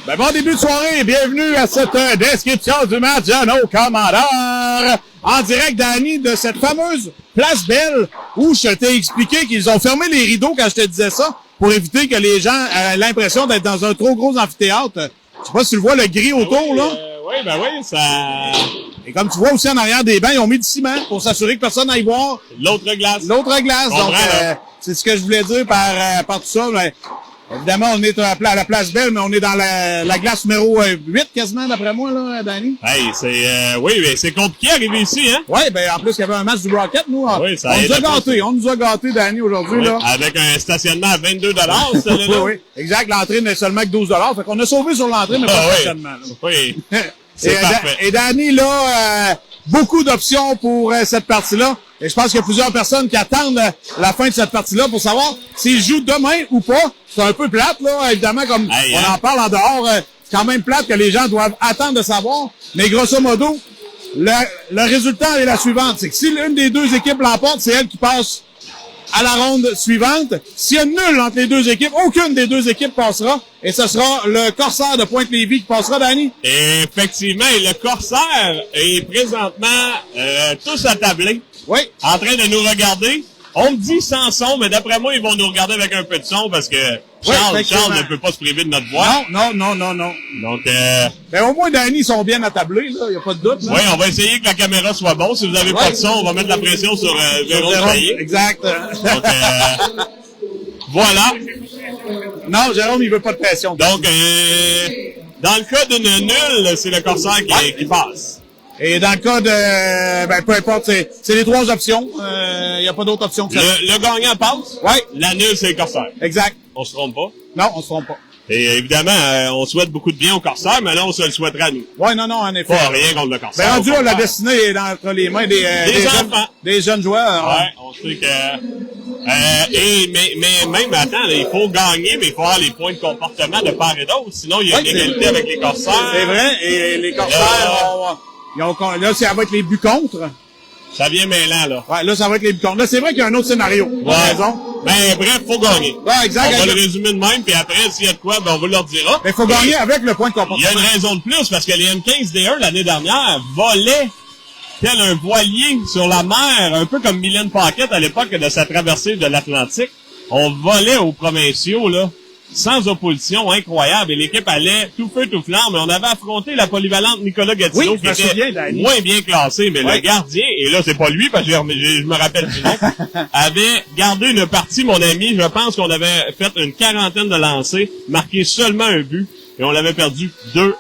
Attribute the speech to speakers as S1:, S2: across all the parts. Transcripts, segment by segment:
S1: Ben, bon début de soirée, bienvenue à cette description du match de nos commandeurs. En direct, Danny, de cette fameuse Place Belle où je t'ai expliqué qu'ils ont fermé les rideaux quand je te disais ça pour éviter que les gens aient l'impression d'être dans un trop gros amphithéâtre. Je sais pas si tu le vois, le gris autour, là.
S2: Oui, ça...
S1: Et comme tu vois aussi en arrière des bancs, ils ont mis du ciment pour s'assurer que personne n'aille voir
S2: L'autre glace.
S1: Donc, c'est ce que je voulais dire par tout ça. Mais, évidemment, on est à la Place Belle, mais on est dans la glace numéro 8 quasiment, d'après moi, là, Danny.
S2: Hey, oui, mais c'est compliqué d'arriver ici, hein?
S1: Oui, ben en plus, il y avait un match du Rocket, nous.
S2: Oui, ça
S1: on nous a gâtés, Danny, aujourd'hui,
S2: oui,
S1: là.
S2: Avec un stationnement à 22 celui-là.
S1: Oui, exact. L'entrée n'est seulement que 12 Fait qu'on a sauvé sur l'entrée, mais pas le stationnement.
S2: Oui. C'est parfait.
S1: Et Danny, là, beaucoup d'options pour cette partie-là. Et je pense qu'il y a plusieurs personnes qui attendent la fin de cette partie-là pour savoir s'ils jouent demain ou pas. C'est un peu plate, là, évidemment, comme on en parle en dehors. C'est quand même plate que les gens doivent attendre de savoir. Mais grosso modo, le résultat est la suivante. C'est que si l'une des deux équipes l'emporte, c'est elle qui passe à la ronde suivante. S'il y a nul entre les deux équipes, aucune des deux équipes passera. Et ce sera le Corsaire de Pointe-Lévis qui passera, Danny.
S2: Effectivement, et le Corsaire est présentement tous attablés.
S1: Oui.
S2: En train de nous regarder. On me dit sans son, mais d'après moi, ils vont nous regarder avec un peu de son parce que Charles ne peut pas se priver de notre voix.
S1: Non.
S2: Donc,
S1: ben, au moins, Danny, ils sont bien attablés, là. Il n'y a pas de doute, là.
S2: Oui, on va essayer que la caméra soit bonne. Si vous n'avez pas de son, on va mettre la pression sur Véron Chaillé.
S1: Exact.
S2: Donc, voilà.
S1: Non, Jérôme, il veut pas de pression.
S2: Donc, dans le cas d'une nulle, c'est le Corsaire qui passe.
S1: Et dans le cas de, peu importe, c'est les trois options. Il n'y a pas d'autre option que ça.
S2: Le gagnant passe.
S1: Oui.
S2: La nulle, c'est le Corsaire.
S1: Exact.
S2: On se trompe pas.
S1: Non, on se trompe pas.
S2: Et évidemment, on souhaite beaucoup de bien au Corsaire, mais là, on se le souhaitera à nous.
S1: Oui, non, en effet.
S2: Pas rien contre le Corsaire.
S1: Ben, rendu là, la destinée est entre les mains des
S2: enfants.
S1: Des jeunes joueurs.
S2: Ouais, on sait que, mais même, attends, là, il faut gagner, mais il faut avoir les points de comportement de part et d'autre. Sinon, il y a une égalité avec les Corsaires.
S1: C'est vrai, et les Corsaires, là, ça va être les buts contre.
S2: Ça vient mêlant, là.
S1: Ouais, là, ça va être les buts contre. Là, c'est vrai qu'il y a un autre scénario.
S2: Ouais.
S1: Raison.
S2: Ben, bref, faut gagner.
S1: Ouais, exact.
S2: On va le résumer de même, puis après, s'il y a de quoi, ben, on vous leur dira.
S1: Mais faut gagner avec le point de comportement.
S2: Il y a une raison de plus, parce que les M15D1, l'année dernière, volaient tel un voilier sur la mer, un peu comme Mylène Paquette à l'époque de sa traversée de l'Atlantique. On volait aux provinciaux, là, sans opposition, incroyable. Et l'équipe allait tout feu, tout flamme. Mais on avait affronté la polyvalente Nicolas Gatineau, qui était moins bien classé. Mais le gardien, et là, c'est pas lui, parce que je me rappelle du nom, avait gardé une partie, mon ami. Je pense qu'on avait fait une quarantaine de lancers, marqué seulement un but, et on l'avait perdu 2-1.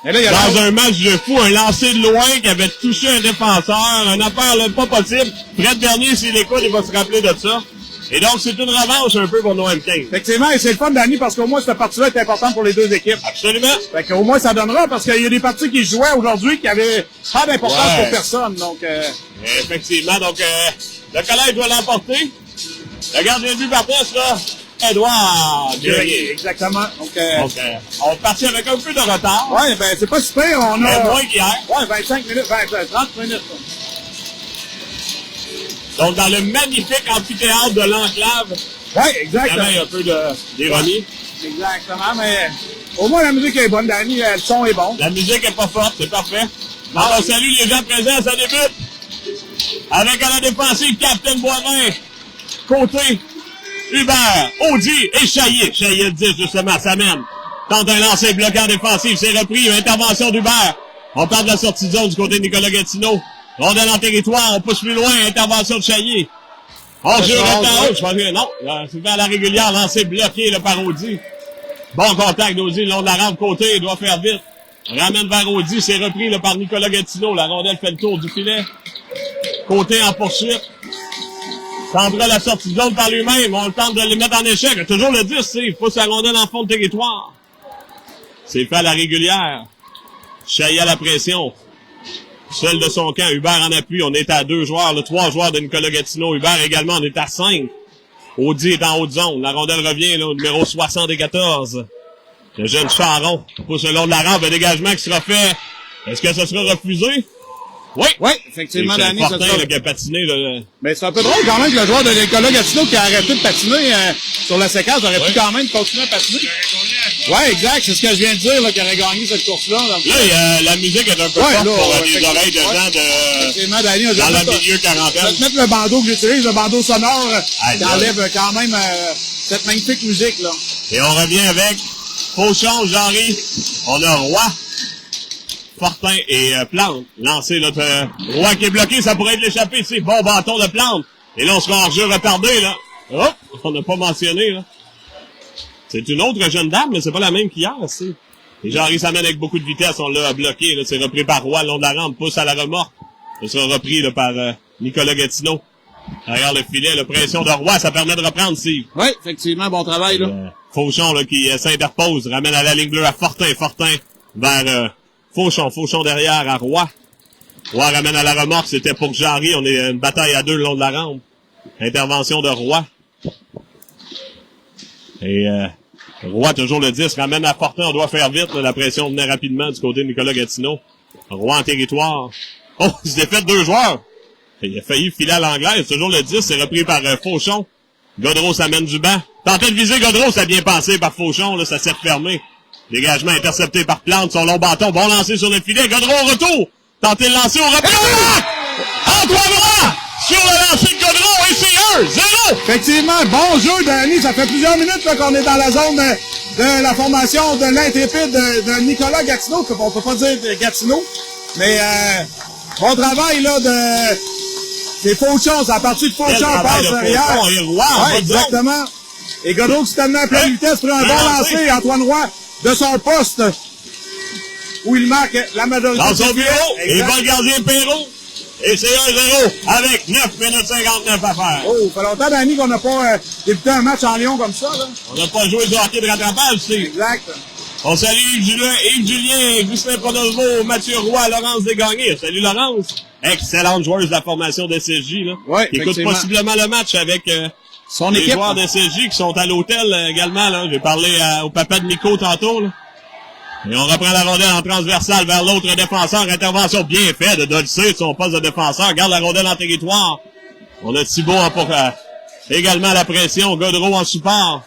S1: Et là,
S2: dans un match de fou, un lancer de loin qui avait touché un défenseur, une affaire là, pas possible. Fred Bernier, s'il écoute, il va se rappeler de ça. Et donc, c'est une revanche un peu pour nos M15.
S1: Effectivement, et c'est le fun, Danny, parce qu'au moins, cette partie-là est importante pour les deux équipes.
S2: Absolument.
S1: Fait qu'au moins, ça donnera, parce qu'il y a des parties qui jouaient aujourd'hui qui avaient pas d'importance pour personne, donc...
S2: Effectivement, donc, le collège doit l'emporter. Le gardien de but par place, là, Edouard Durier.
S1: Exactement. Donc,
S2: on partit avec un peu de retard.
S1: Ouais, ben, c'est pas super, on a...
S2: Mais moins qu'hier.
S1: Ouais, 25 minutes, 30 minutes.
S2: Donc, dans le magnifique amphithéâtre de l'Enclave.
S1: Ouais, exactement.
S2: Il y a un peu d'ironie.
S1: Exactement, mais au moins la musique est bonne, Danny, le son est bon.
S2: La musique est pas forte, c'est parfait. Donc, on salue les gens présents, ça débute. Avec à la défensive, Captain Boivin, Côté, Hubert, Audi et Chaillé. Chaillé 10, justement, ça mène. Tente un lancer bloquant défensif, c'est repris, une intervention d'Hubert. On parle de la sortie de zone du côté de Nicolas Gatineau. Rondelle en territoire, on pousse plus loin, intervention de Chaillé. On jure en haut, je pense que non, c'est à la régulière, lancé bloqué là, par Audi. Bon contact d'Audi, le long de la rampe côté, il doit faire vite. Ramène vers Audi, c'est repris là, par Nicolas Gatineau. La rondelle fait le tour du filet. Côté en poursuite. Tendra la sortie de zone par lui-même, on le tente de les mettre en échec. Toujours le 10, il pousse la rondelle en fond de territoire. C'est fait à la régulière. Chaillé à la pression. Seul de son camp, Hubert en appui. On est à 2 joueurs, 3 joueurs de Nicolas Gatineau. Hubert également, on est à 5. Audi est en haute zone. La rondelle revient là, au numéro 74. Le jeune Charon pousse le long de la rampe. Un dégagement qui sera fait. Est-ce que ça sera refusé? Oui.
S1: Oui, effectivement, Danny.
S2: C'est Fortin qui a patiné. Là.
S1: Mais c'est un peu drôle quand même que le joueur de Nicolas Gatineau qui a arrêté de patiner sur la séquence aurait pu quand même continuer à patiner. Ouais, exact. C'est ce que je viens de dire, là, qu'il aurait gagné cette course-là.
S2: Là, la musique est un peu forte pour les oreilles de gens
S1: effectivement, Danny,
S2: dans le milieu quarantaine.
S1: Je vais te mettre le bandeau que j'utilise, le bandeau sonore, qui enlève quand même cette magnifique musique, là.
S2: Et on revient avec Fauchon, Jean-Ry. On a Roy, Fortin et Plante. Lancé notre Roy qui est bloqué, ça pourrait être l'échappée ici. Bon bâton de Plante. Et là, on sera en jeu retardé, là. Hop, on n'a pas mentionné, là. C'est une autre jeune dame, mais c'est pas la même qu'hier, c'est. Et Jean-Ry s'amène avec beaucoup de vitesse, on l'a bloqué, là. C'est repris par Roy, le long de la rampe, pousse à la remorque. Ce sera repris, là, par Nicolas Gatineau. Derrière le filet, la pression de Roy, ça permet de reprendre, Steve.
S1: Oui, effectivement, bon travail, là.
S2: Fauchon, là, qui s'interpose, ramène à la ligne bleue à Fortin vers Fauchon derrière à Roy. Roy ramène à la remorque, c'était pour Jean-Ry, on est une bataille à deux le long de la rampe. Intervention de Roy. Et Roy, toujours le 10, ramène à Fortin, on doit faire vite, là, la pression venait rapidement du côté de Nicolas Gatineau. Roy en territoire. Oh, il s'est fait 2 joueurs. Il a failli filer à l'anglaise, toujours le 10, c'est repris par Fauchon. Godreau s'amène du banc. Tenté de viser Godreau, ça a bien passé par Fauchon, là, ça s'est refermé. Dégagement intercepté par Plante, son long bâton, bon lancé sur le filet, Godreau au retour. Tenté de lancer au repli. Antoine Roy sur le lancer de Godreau et c'est 1-0.
S1: Effectivement, bon jeu, Danny. Ça fait plusieurs minutes là, qu'on est dans la zone de la formation de l'intrépide de Nicolas Gatineau. On peut pas dire Gatineau, mais bon travail là de... C'est Fauchon, c'est à partir de Fauchon, on passe derrière.
S2: Ouais,
S1: exactement. Et Godreau qui s'est amené à pleine vitesse pour un bon lancer. Antoine Roy de son poste où il marque la majorité.
S2: Dans son bureau, il va le gardien Perrault. Et c'est 1-0 avec 9 minutes 59 à faire.
S1: Oh, ça fait longtemps, Danny, qu'on n'a pas débuté un match en Lyon comme ça, là.
S2: On n'a pas joué du hockey de rattrapage, c'est.
S1: Exact.
S2: On salue Yves Julien, Gustin Pronosvo, Mathieu Roy, Laurence Desgagnés. Salut Laurence. Excellente joueuse de la formation de SSJ, là.
S1: Ouais,
S2: qui écoute possiblement le match avec
S1: son
S2: les
S1: équipe,
S2: joueurs de SSJ qui sont à l'hôtel également, là. J'ai parlé au papa de Miko tantôt, là. Et on reprend la rondelle en transversale vers l'autre défenseur. Intervention bien faite de Dolcé de son poste de défenseur. Garde la rondelle en territoire. On a Thibault pour également la pression. Godreau en support.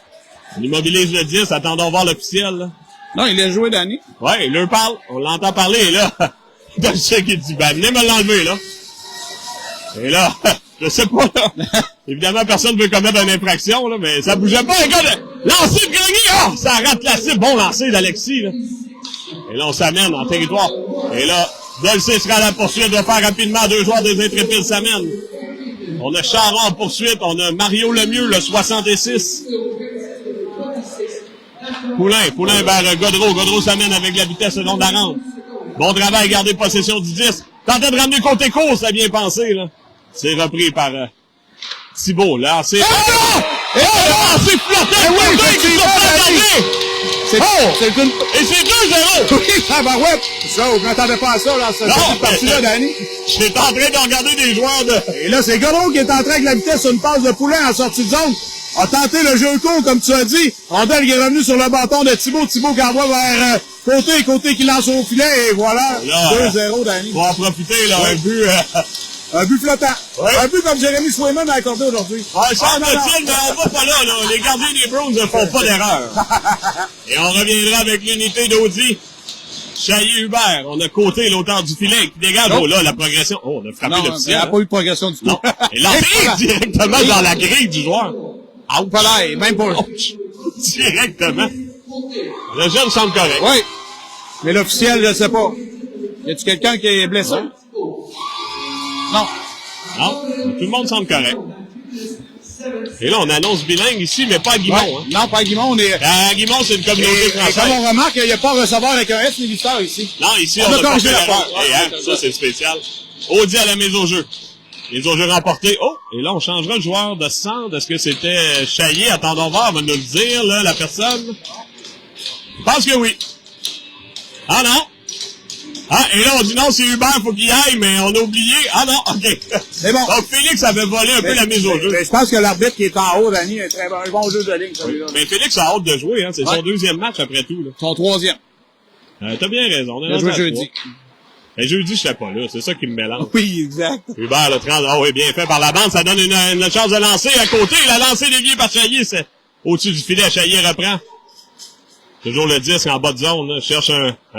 S2: On immobilise le 10. Attendons voir l'officiel, là.
S1: Non, il a joué, Danny.
S2: Ouais, il leur parle. On l'entend parler, et là, Dolcé qui dit, ben, venez me l'enlever, là. Et là, je sais pas, là. Évidemment, personne ne veut commettre une infraction, là, mais ça bougeait pas. Regarde, lancer de Grenier, oh, ça rate la cible. Bon lancer d'Alexis, là. Et là, on s'amène en territoire. Et là, Dolcé sera à la poursuite, doit faire rapidement 2 joueurs des Intrépides s'amènent. On a Charon en poursuite, on a Mario Lemieux, le 66. Poulain vers Godreau s'amène avec la vitesse long de la rampe. Bon travail, garder possession du 10. Tentait de ramener côté court, ça a bien pensé, là. C'est repris par Thibault, là. C'est... c'est flotté!
S1: C'est une...
S2: Et c'est 2-0!
S1: Oui, ça va, ouais. Ça, on m'attendait pas à ça, là, cette partie-là, Danny.
S2: J'étais en train de regarder des joueurs de...
S1: Et là, c'est Godreau qui est en train avec la vitesse sur une passe de Poulain en sortie de zone. A tenté le jeu court, comme tu as dit. Rondelle qui est revenu sur le bâton de Thibault. Thibault qui envoie vers côté qui lance au filet. Et voilà, 2-0, Danny.
S2: Pour en profiter, là,
S1: un but flottant.
S2: Ouais.
S1: Un but comme Jérémy Swayman a accordé aujourd'hui.
S2: Ça mais on va pas là. Les gardiens des Browns ne font pas d'erreur. Et on reviendra avec l'unité d'Audi. Chaillé-Hubert. On a Côté, l'auteur du filet, qui dégage. Oh là, la progression. Oh, on a frappé le ciel.
S1: Il n'y a pas eu de progression du tout.
S2: Non. Et l'entrée directement dans la grille du joueur.
S1: Ah, ou pas là, même pas.
S2: Directement. Le jeune semble correct.
S1: Oui. Mais l'officiel, je sais pas. Y a-tu quelqu'un qui est blessé? Non.
S2: Non. Tout le monde semble correct. Et là, on annonce bilingue ici, mais pas à Guimont.
S1: Ouais.
S2: Hein.
S1: Non, pas à Guimont. On est...
S2: À Guimont, c'est une communauté française.
S1: Et comme on remarque, il n'y a pas recevoir avec un S militaire ici.
S2: Non, ici, on a corrigé l'erreur. Ça, c'est spécial. Audi à la mise au jeu. Mise au jeu remportée. Oh! Et là, on changera le joueur de centre. Est-ce que c'était Chaillé? Attendons voir, va nous le dire, là, la personne. Je pense que oui. Ah non! Ah, et là, on dit non, c'est Hubert, faut qu'il aille, mais on a oublié. Ah non, ok.
S1: C'est bon.
S2: Donc, Félix avait volé un peu la mise au jeu.
S1: Mais je pense que l'arbitre qui est en haut, Danny, est un bon jeu de ligne, celui-là.
S2: Mais Félix a hâte de jouer, hein. C'est son 2e match après tout, là.
S1: Son 3e.
S2: T'as bien raison.
S1: Il a joué jeudi.
S2: Mais jeudi, je sais pas là. C'est ça qui me mélange.
S1: Oui, exact.
S2: Hubert, le 30. Ah oui, bien fait par la bande. Ça donne une chance de lancer à côté. La lancée déviée par Chaillé, c'est au-dessus du filet. Chaillé reprend. Toujours le 10 en bas de zone, là. Cherche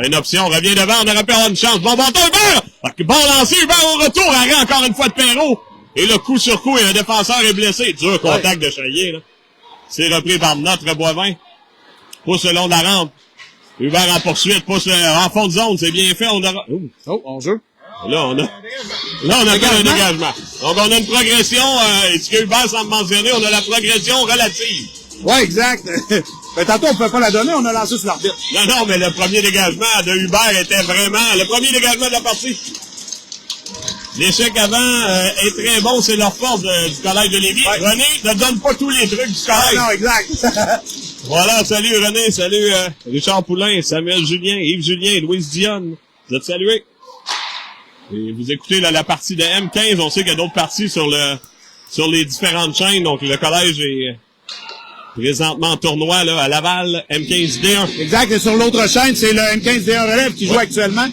S2: une option. Revient devant. On aurait pu avoir une chance. Bon bâton, Hubert! Bon lancé, Hubert au retour. Arrêt encore une fois de Perrault. Et le coup sur coup, et un défenseur est blessé. Dur contact de Chaillé, là. C'est repris par notre Boivin. Pousse le long de la rampe. Hubert en poursuite. Pousse en fond de zone. C'est bien fait. On aura...
S1: Oh, on joue.
S2: Là, on a fait un dégagement. Donc, on a une progression, ce que Hubert semble mentionner, on a la progression relative.
S1: Ouais, exact. Mais tantôt, on pouvait pas la donner, on a lancé sur l'arbitre.
S2: Non, mais le premier dégagement de Hubert était vraiment le premier dégagement de la partie. L'échec avant est très bon, c'est leur force du collège de Lévis. Ouais. René ne donne pas tous les trucs du collège.
S1: Non, exact.
S2: Voilà, salut René, salut Richard Poulain, Samuel Julien, Yves Julien, Louise Dionne. Vous êtes salués. Et vous écoutez la partie de M15, on sait qu'il y a d'autres parties sur les différentes chaînes, donc le collège est présentement en tournoi là, à Laval, M15 D1.
S1: Exact, et sur l'autre chaîne, c'est le M15 D1 Relève qui joue actuellement.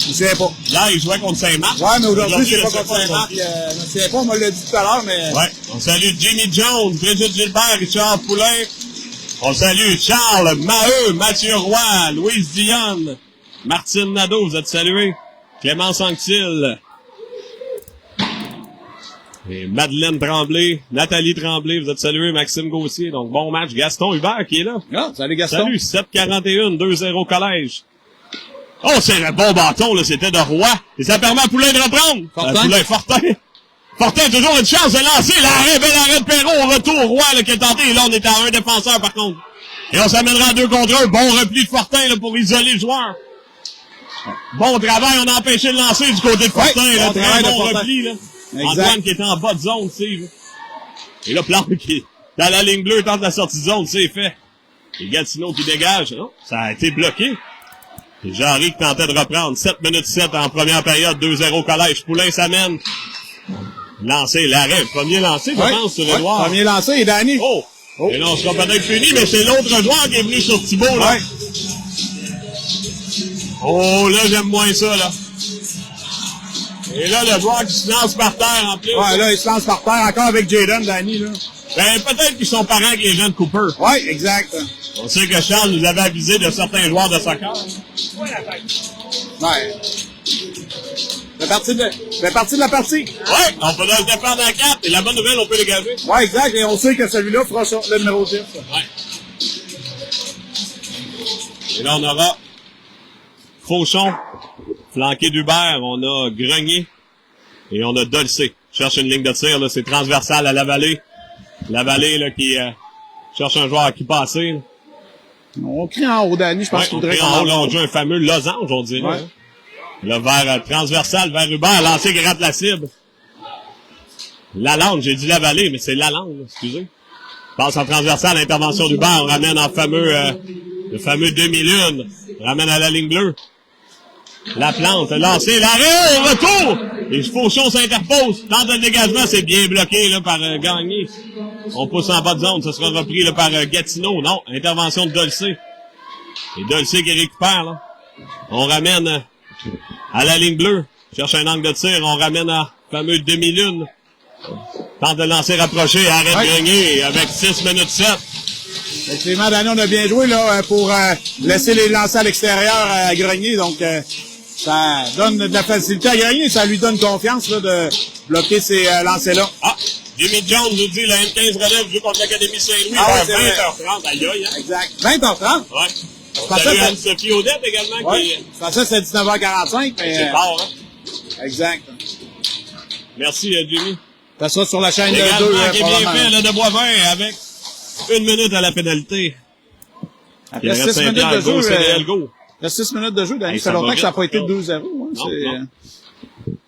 S1: Je ne sais pas.
S2: Là, il jouait contre Saint-Marc.
S1: Ouais, mais aujourd'hui, c'est pas contre Saint-Marc. Je ne sais pas, on me l'a dit tout à l'heure, mais...
S2: Ouais, on salue Jimmy Jones, Brigitte Gilbert, Richard Poulain. On salue Charles, Maheu, Mathieu Roy, Louise Dionne, Martine Nadeau, vous êtes salués. Clémence Anctil. Et Madeleine Tremblay, Nathalie Tremblay, vous êtes salués. Maxime Gauthier. Donc, bon match. Gaston Hubert qui est là.
S1: Ah, salut Gaston.
S2: Salut, 7-41, 2-0 collège. Oh, c'est un bon bâton, là. C'était de Roy. Et ça permet à Poulain de reprendre. Fortin. Fortin a toujours une chance de lancer. L'arrêt, bel arrêt de Perrault au retour. Roy, là, qui est tenté. Et là, on est à un défenseur, par contre. Et on s'amènera à 2 contre 1. Bon repli de Fortin, là, pour isoler le joueur. Bon travail, on a empêché de lancer du côté de Fortin, là. Très bon repli, là. Exact. Antoine qui était en bas de zone, tu sais, là. Et là, Plante qui est dans la ligne bleue, tente la sortie de zone, c'est fait. Et Gatineau qui dégage, non? Ça a été bloqué. Et Jean-Ry qui tentait de reprendre. 7 minutes 7 en première période, 2-0 collège. Poulain s'amène. Lancé, l'arrêt. Premier lancé, je pense, sur Edouard.
S1: Premier lancé, et Danny.
S2: Oh! Et là, on sera peut-être puni, mais c'est l'autre joueur qui est venu sur Thibault, là.
S1: Ouais.
S2: Oh, là, j'aime moins ça, là. Et là, le joueur qui se lance par terre, en plus.
S1: Ouais, là, il se lance par terre, encore avec Jaden, Danny, là.
S2: Ben, peut-être qu'ils sont parents avec les jeunes Cooper.
S1: Ouais, exact.
S2: On sait que Charles nous avait avisé de certains joueurs de soccer.
S1: Ouais. C'est parti de la partie.
S2: Ouais, on peut le défendre à 4, et la bonne nouvelle, on peut les gaver.
S1: Ouais, exact, et on sait que celui-là fera le numéro 10.
S2: Ouais. Et là, on aura Fauchon, flanqué d'Hubert, on a Grenier, et on a Dolcé. Cherche une ligne de tir, là, c'est transversal à Lavallée. Lavallée, là, qui cherche un joueur qui passe.
S1: On crie en haut, Danny, je pense qu'il voudrait
S2: en haut, là, on joue un fameux losange, on dirait.
S1: Ouais.
S2: Là, vers transversal, vers Hubert, lancé qui rate la cible. Lalande, j'ai dit Lavallée, mais c'est Lalande, excusez. Passe en transversal, intervention d'Hubert, on ramène en le fameux demi-lune. On ramène à la ligne bleue. La Plante, lancé, l'arrêt, au retour! Et Fauchon s'interpose. Tente de dégagement, c'est bien bloqué, là, par Gagné. On pousse en bas de zone, ça sera repris, là, par Gatineau. Non, intervention de Dolcé. Et Dolcé qui récupère, là. On ramène à la ligne bleue. Cherche un angle de tir, on ramène à fameux demi-lune. Tente de lancer rapproché, arrête Grenier avec 6 minutes 7.
S1: Effectivement, Danny, on a bien joué là pour laisser les lancers à l'extérieur à Grenier, donc ça donne de la facilité à Grenier, ça lui donne confiance là, de bloquer ces lancers-là.
S2: Ah, Jimmy Jones nous dit la M15 relève joue contre l'Académie Saint-Louis
S1: vers
S2: 20h30, aïe aïe.
S1: Exact. 20h30?
S2: Ouais. On salue Anne-Sophie Audette également.
S1: Ouais. Je pensais que c'était 19h45, mais...
S2: C'est fort, hein?
S1: Exact.
S2: Merci, Jimmy.
S1: Ça sera sur la chaîne de 2.
S2: Également, qui est bien fait, là, de Boivin, avec 1 minute à la pénalité.
S1: Après 6 minutes de jeu, il y a 6 minutes de jeu, Danny. Ça fait longtemps que ça n'a pas été 2-0. Hein,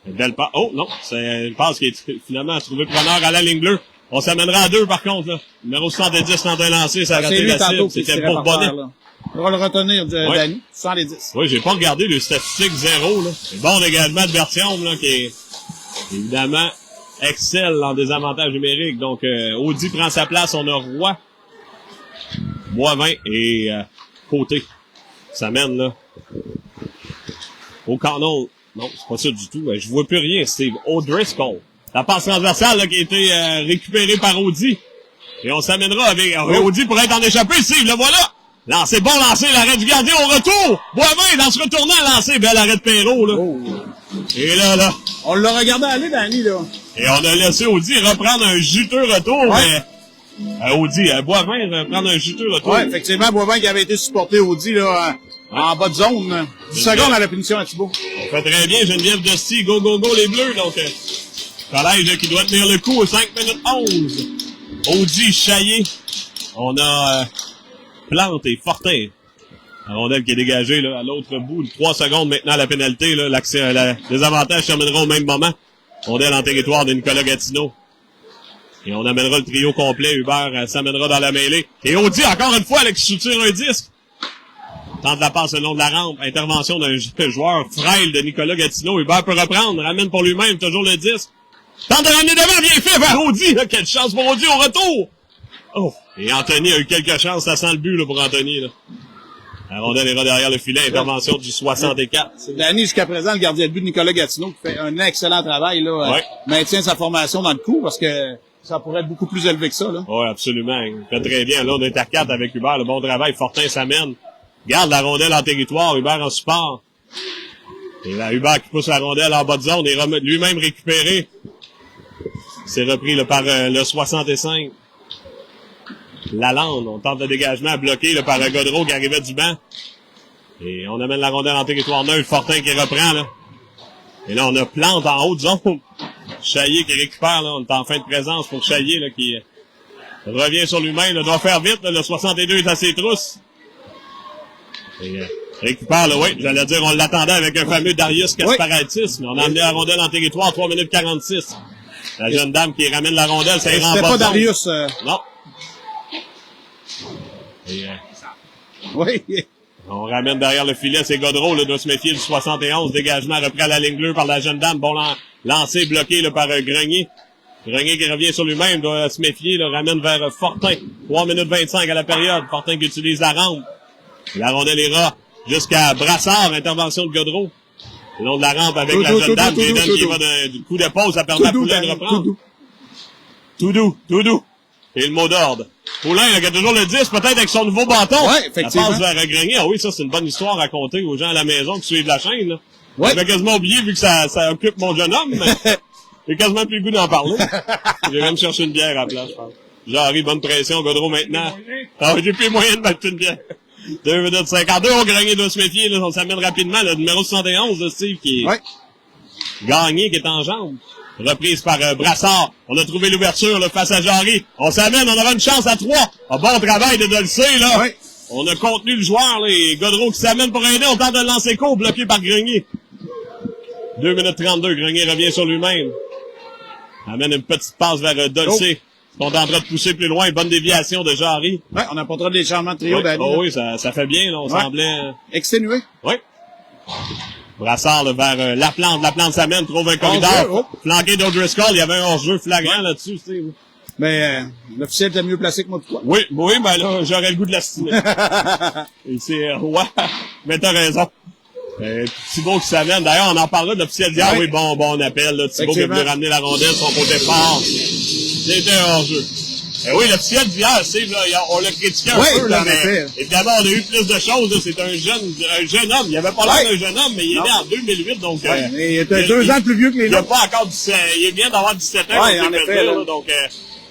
S2: belle passe. Oh, non. C'est une passe qui est finalement trouvé preneur à la ligne bleue. On s'amènera à 2, par contre, là. Numéro 70 tente un lancer, ça a raté la cible. C'était pour Bonnet.
S1: On va le retenir, Danny. 110.
S2: Oui, j'ai pas regardé le statistique 0, là. C'est bon dégagement de Bertium, là, qui est, évidemment, excelle en désavantage numérique. Donc, Audi prend sa place. On a Roy, Boivin et Côté. Ça mène, là, au canon. Non, c'est pas ça du tout. Je vois plus rien. Steve O'Driscoll. La passe transversale là, qui a été récupérée par Audi. Et on s'amènera avec Audi pour être en échappée. Steve, le voilà. Lancé, bon lancé, l'arrêt du gardien au retour. Boivin, dans ce retournant, lancé, bel arrêt de Perrault, là.
S1: Oh.
S2: Et là.
S1: On l'a regardé aller, Danny, là.
S2: Et on a laissé Audi reprendre un juteux retour, mais Audi, Boivin reprendre un juteux retour.
S1: Ouais, effectivement, Boivin qui avait été supporté Audi, là, en bas de zone. 10 secondes à la punition à Thibault.
S2: On fait très bien, Geneviève Dusty, go, go, go, les Bleus, donc, collège qui doit tenir le coup au 5 minutes 11. Audi, Chaillé. On a, Plante et Fortin. La rondelle qui est dégagée, là, à l'autre bout. 3 secondes maintenant à la pénalité, là. Les avantages termineront au même moment. Rondelle en territoire de Nicolas Gatineau. Et on amènera le trio complet. Hubert s'amènera dans la mêlée. Et Audi, encore une fois, qui soutire un disque. Tente la passe le long de la rampe. Intervention d'un joueur frêle de Nicolas Gatineau. Hubert peut reprendre. Ramène pour lui-même toujours le disque. Tente de ramener devant. Bien fait vers Audi. Là. Quelle chance pour Audi au retour. Oh. Et Anthony a eu quelques chances. Ça sent le but là, pour Anthony. Là. La rondelle ira derrière le filet. Intervention du 64.
S1: C'est Danny, jusqu'à présent, le gardien de but de Nicolas Gatineau qui fait un excellent travail. Là, maintient sa formation dans le coup parce que ça pourrait être beaucoup plus élevé que ça.
S2: Oui, absolument. Il fait très bien. Là, on est à 4 avec Hubert. Le bon travail. Fortin s'amène. Garde la rondelle en territoire. Hubert en support. Et là, Hubert qui pousse la rondelle en bas de zone et lui-même récupéré. C'est repris là, par le 65. Lalande, on tente le dégagement bloqué là, par Godreau qui arrivait du banc. Et on amène la rondelle en territoire neutre. Fortin qui reprend. Là. Et là, on a Plante en haute zone. Chaillé qui récupère. Là. On est en fin de présence pour Chaillé là, qui revient sur lui-même. Doit faire vite. Là. Le 62 est à ses trousses. Et récupère, là, oui, j'allais dire, on l'attendait avec un fameux Darius Kasparatis, mais on a amené la rondelle en territoire, 3 minutes 46. La jeune dame qui ramène la rondelle, ça ira en bas.
S1: C'était pas Darius.
S2: Non. Et,
S1: oui.
S2: On ramène derrière le filet, c'est Godreau, là, doit se méfier du 71, dégagement repris à la ligne bleue par la jeune dame, bon lancé, bloqué, là, par Grenier. Grenier qui revient sur lui-même, doit se méfier, là, ramène vers Fortin. 3 minutes 25 à la période, Fortin qui utilise la rampe. La rondelle ira jusqu'à Brassard, intervention de Godreau. Le long de la rampe avec la jeune dame, qui va du coup de pause, ça permet à Poulain de reprendre. Tout doux. Et le mot d'ordre. Poulain, là, qui a toujours le 10, peut-être avec son nouveau bâton.
S1: Ouais, effectivement.
S2: La passe vers Grenier. Ah oui, ça, c'est une bonne histoire à raconter aux gens à la maison qui suivent la chaîne, là.
S1: Ouais.
S2: J'avais quasiment oublié vu que ça occupe mon jeune homme, mais j'ai quasiment plus le goût d'en parler. J'ai même cherché une bière à la place, je pense. J'arrive, bonne pression, Godreau maintenant. Ah, j'ai plus moyen de mettre une bière. 2 minutes 52, on Grenier doit se méfier, là, on s'amène rapidement, le numéro 71 de Steve qui est gagné, qui est en jambe. Reprise par Brassard. On a trouvé l'ouverture là, face à Jarry. On s'amène, on aura une chance à 3. Un bon travail de Dolcé, là.
S1: Oui.
S2: On a contenu le joueur, là, et Godreau qui s'amène pour aider. On tente de le lancer court, bloqué par Grenier. 2 minutes 32, Grenier revient sur lui-même. Amène une petite passe vers Dolcé. On est en train de pousser plus loin. Bonne déviation de Jarry.
S1: Ouais, on apportera des changements de trio d'Ali.
S2: Oh oui, ça fait bien, là. On semblait...
S1: exténué.
S2: Oui. Brassard là, vers La Plante s'amène, trouve un corridor. Flanqué d'O'Driscoll, il y avait un hors-jeu flagrant là-dessus, Steve.
S1: Mais l'officiel était mieux placé que moi, toi.
S2: Oui, ben là, j'aurais le goût de l'estimer. Et c'est Roy. Mais t'as raison. Thibault qui s'amène. D'ailleurs, on en parlera de l'officiel d'hier. Oui, bon appel. Là. Thibault qui a voulu ramener la rondelle, son côté fort. C'était un hors-jeu. Oui, l'officiel d'hier, Steve, là, on l'a critiqué un peu, là, mais évidemment, on a eu plus de choses, là. C'est un jeune homme. Il avait pas l'air d'un jeune homme, mais il est né en 2008, donc,
S1: il était 2 ans plus vieux que les
S2: nôtres. Il a pas encore il vient d'avoir 17 ans.
S1: Ouais, en effet, là.
S2: Donc,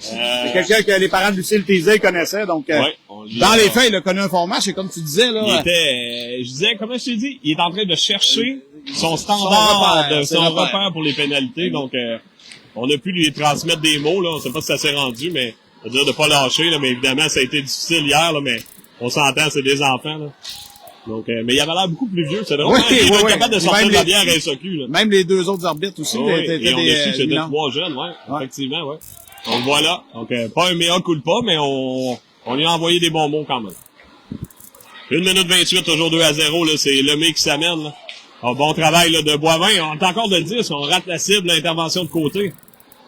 S1: c'est quelqu'un que les parents de Lucille Tézé connaissaient, donc, dans les faits, il a connu un fort match, et comme tu disais, là.
S2: Il était, je disais, comment je t'ai dit? Il est en train de chercher son standard, son repère pour les pénalités, donc, on a pu lui transmettre des mots, là. On sait pas si ça s'est rendu, mais, c'est-à-dire de pas lâcher, là, mais évidemment, ça a été difficile hier, là, mais on s'entend, c'est des enfants, là. Donc, mais il avait l'air beaucoup plus vieux, c'est drôle. Il était capable de sortir de la bière à SOQ, là.
S1: Même les 2 autres arbitres aussi,
S2: et on a su que c'était 3 jeunes, effectivement, Donc voilà. Donc, pas un mea culpa, mais on lui a envoyé des bons mots quand même. 1 minute 28, toujours 2-0, là, c'est Lemay qui s'amène, là. Bon travail, là, de Boivin. On est encore de 10, on rate la cible, l'intervention de côté.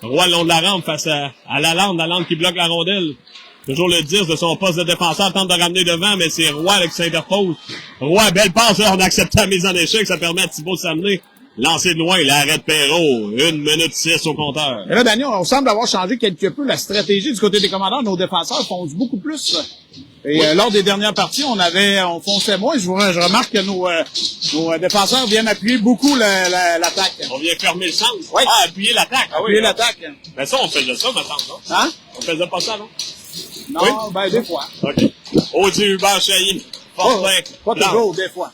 S2: Roy le long de la rampe face à Lalande qui bloque la rondelle. Toujours le 10 de son poste de défenseur, tente de ramener devant, mais c'est Roy là, qui s'interpose. Roy, belle passe, là, on accepte la mise en échec, ça permet à Thibault de s'amener. Lancé de loin, l'arrêt de Perrault. 1 minute 6 au compteur.
S1: Et là, Daniel, on semble avoir changé quelque peu la stratégie du côté des commandants. Nos défenseurs foncent beaucoup plus. Et lors des dernières parties, on fonçait moins. Je remarque que nos défenseurs viennent appuyer beaucoup l'attaque.
S2: On vient fermer le centre.
S1: Oui.
S2: Ah, appuyer l'attaque. Ah,
S1: Appuyer
S2: oui,
S1: l'attaque.
S2: Ben ça, on faisait ça, me semble, non?
S1: Hein?
S2: On faisait pas ça, non?
S1: Non,
S2: Oui.
S1: ben des fois.
S2: OK. Audi Hubert Chailly. Fortin.
S1: Pas toujours, des fois.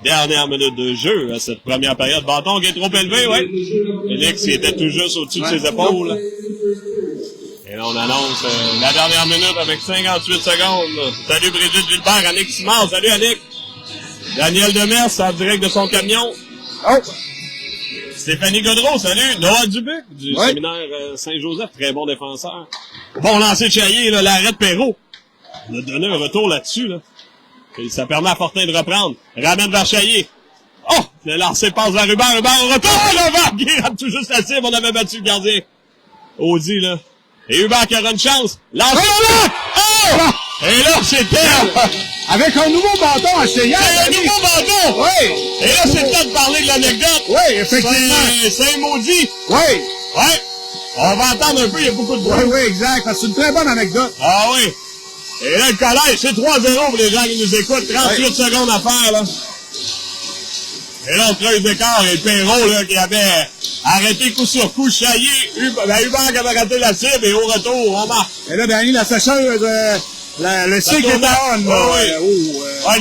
S2: Dernière minute de jeu à cette première période. Bâton qui est trop élevé, oui. Félix, il était tout juste au-dessus de ses épaules. Et là, on annonce la dernière minute avec 58 secondes. Salut Brigitte Gilbert, Annick Simard. Salut Annick. Daniel Demers, en direct de son camion.
S1: Oh!
S2: Stéphanie Godreau, salut. Noah Dubuc, du séminaire Saint-Joseph, très bon défenseur. Bon lancer de Chailly, là, l'arrêt de Perrault. On a donné un retour là-dessus, là. Et ça permet à Fortin de reprendre. Ramène vers Chailly. Oh! Le lancer passe vers Hubert. Hubert au retour. Oh, le vent qui rate tout juste la cible. On avait battu le gardien. Audi, là. Et Hubert qui aura une chance. Lancer. Oh! Et là, c'était...
S1: Avec un nouveau bâton à Cheyenne.
S2: C'est un nouveau bâton!
S1: Oui!
S2: Et là, c'est le temps de parler de l'anecdote.
S1: Oui, effectivement.
S2: C'est maudit.
S1: Oui!
S2: Ouais. On va entendre un peu, il y a beaucoup de bruit.
S1: Oui, exact. C'est une très bonne anecdote.
S2: Ah oui. Et là, le collège, c'est 3-0 pour les gens qui nous écoutent. 38 secondes à faire, là. Et là, on creuse l'écart. Et Perrault, là, qui avait arrêté coup sur coup, Chailly. Hubert qui avait raté la cible. Et au retour, on marque.
S1: Et là, Danny, la sécheuse, le cycle est on.
S2: Ouais,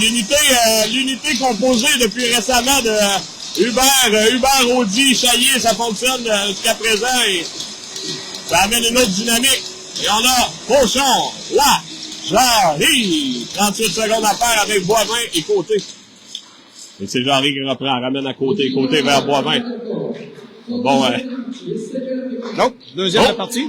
S2: l'unité composée depuis récemment de Hubert, Audi, Chailly, ça fonctionne jusqu'à présent. Et ça amène une autre dynamique. Et on a Fauchon, là, Jarry. 38 secondes à faire avec Boivin et Côté. Et c'est Jarry qui reprend, ramène à Côté vers Boivin. Bon,
S1: Non, deuxième de la partie.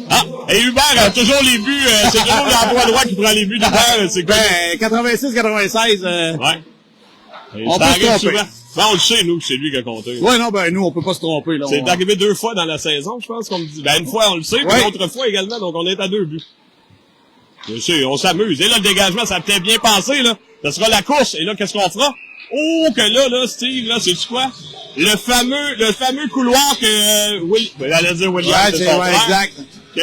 S2: Ah, et Hubert a toujours les buts, c'est toujours l'endroit droit qui prend les buts d'Hubert, c'est quoi?
S1: Ben, 86-96,
S2: Ouais. Et
S1: on
S2: ça
S1: peut se
S2: arrive
S1: tromper.
S2: souvent. Ben, on le sait, nous, que c'est lui qui a compté.
S1: Ouais, non, ben, nous, on peut pas se tromper, là.
S2: C'est arrivé 2 fois dans la saison, je pense qu'on me dit. Ben, une fois, on le sait, puis l'autre fois également, donc on est à 2 buts. Bien sûr, on s'amuse. Et là, le dégagement, ça a peut-être bien passé, là. Ça sera la course. Et là, qu'est-ce qu'on fera? Oh, que là, Steve, là, c'est-tu quoi? Le fameux couloir que, j'allais dire William,
S1: Ouais,
S2: c'est son frère,
S1: exact.
S2: que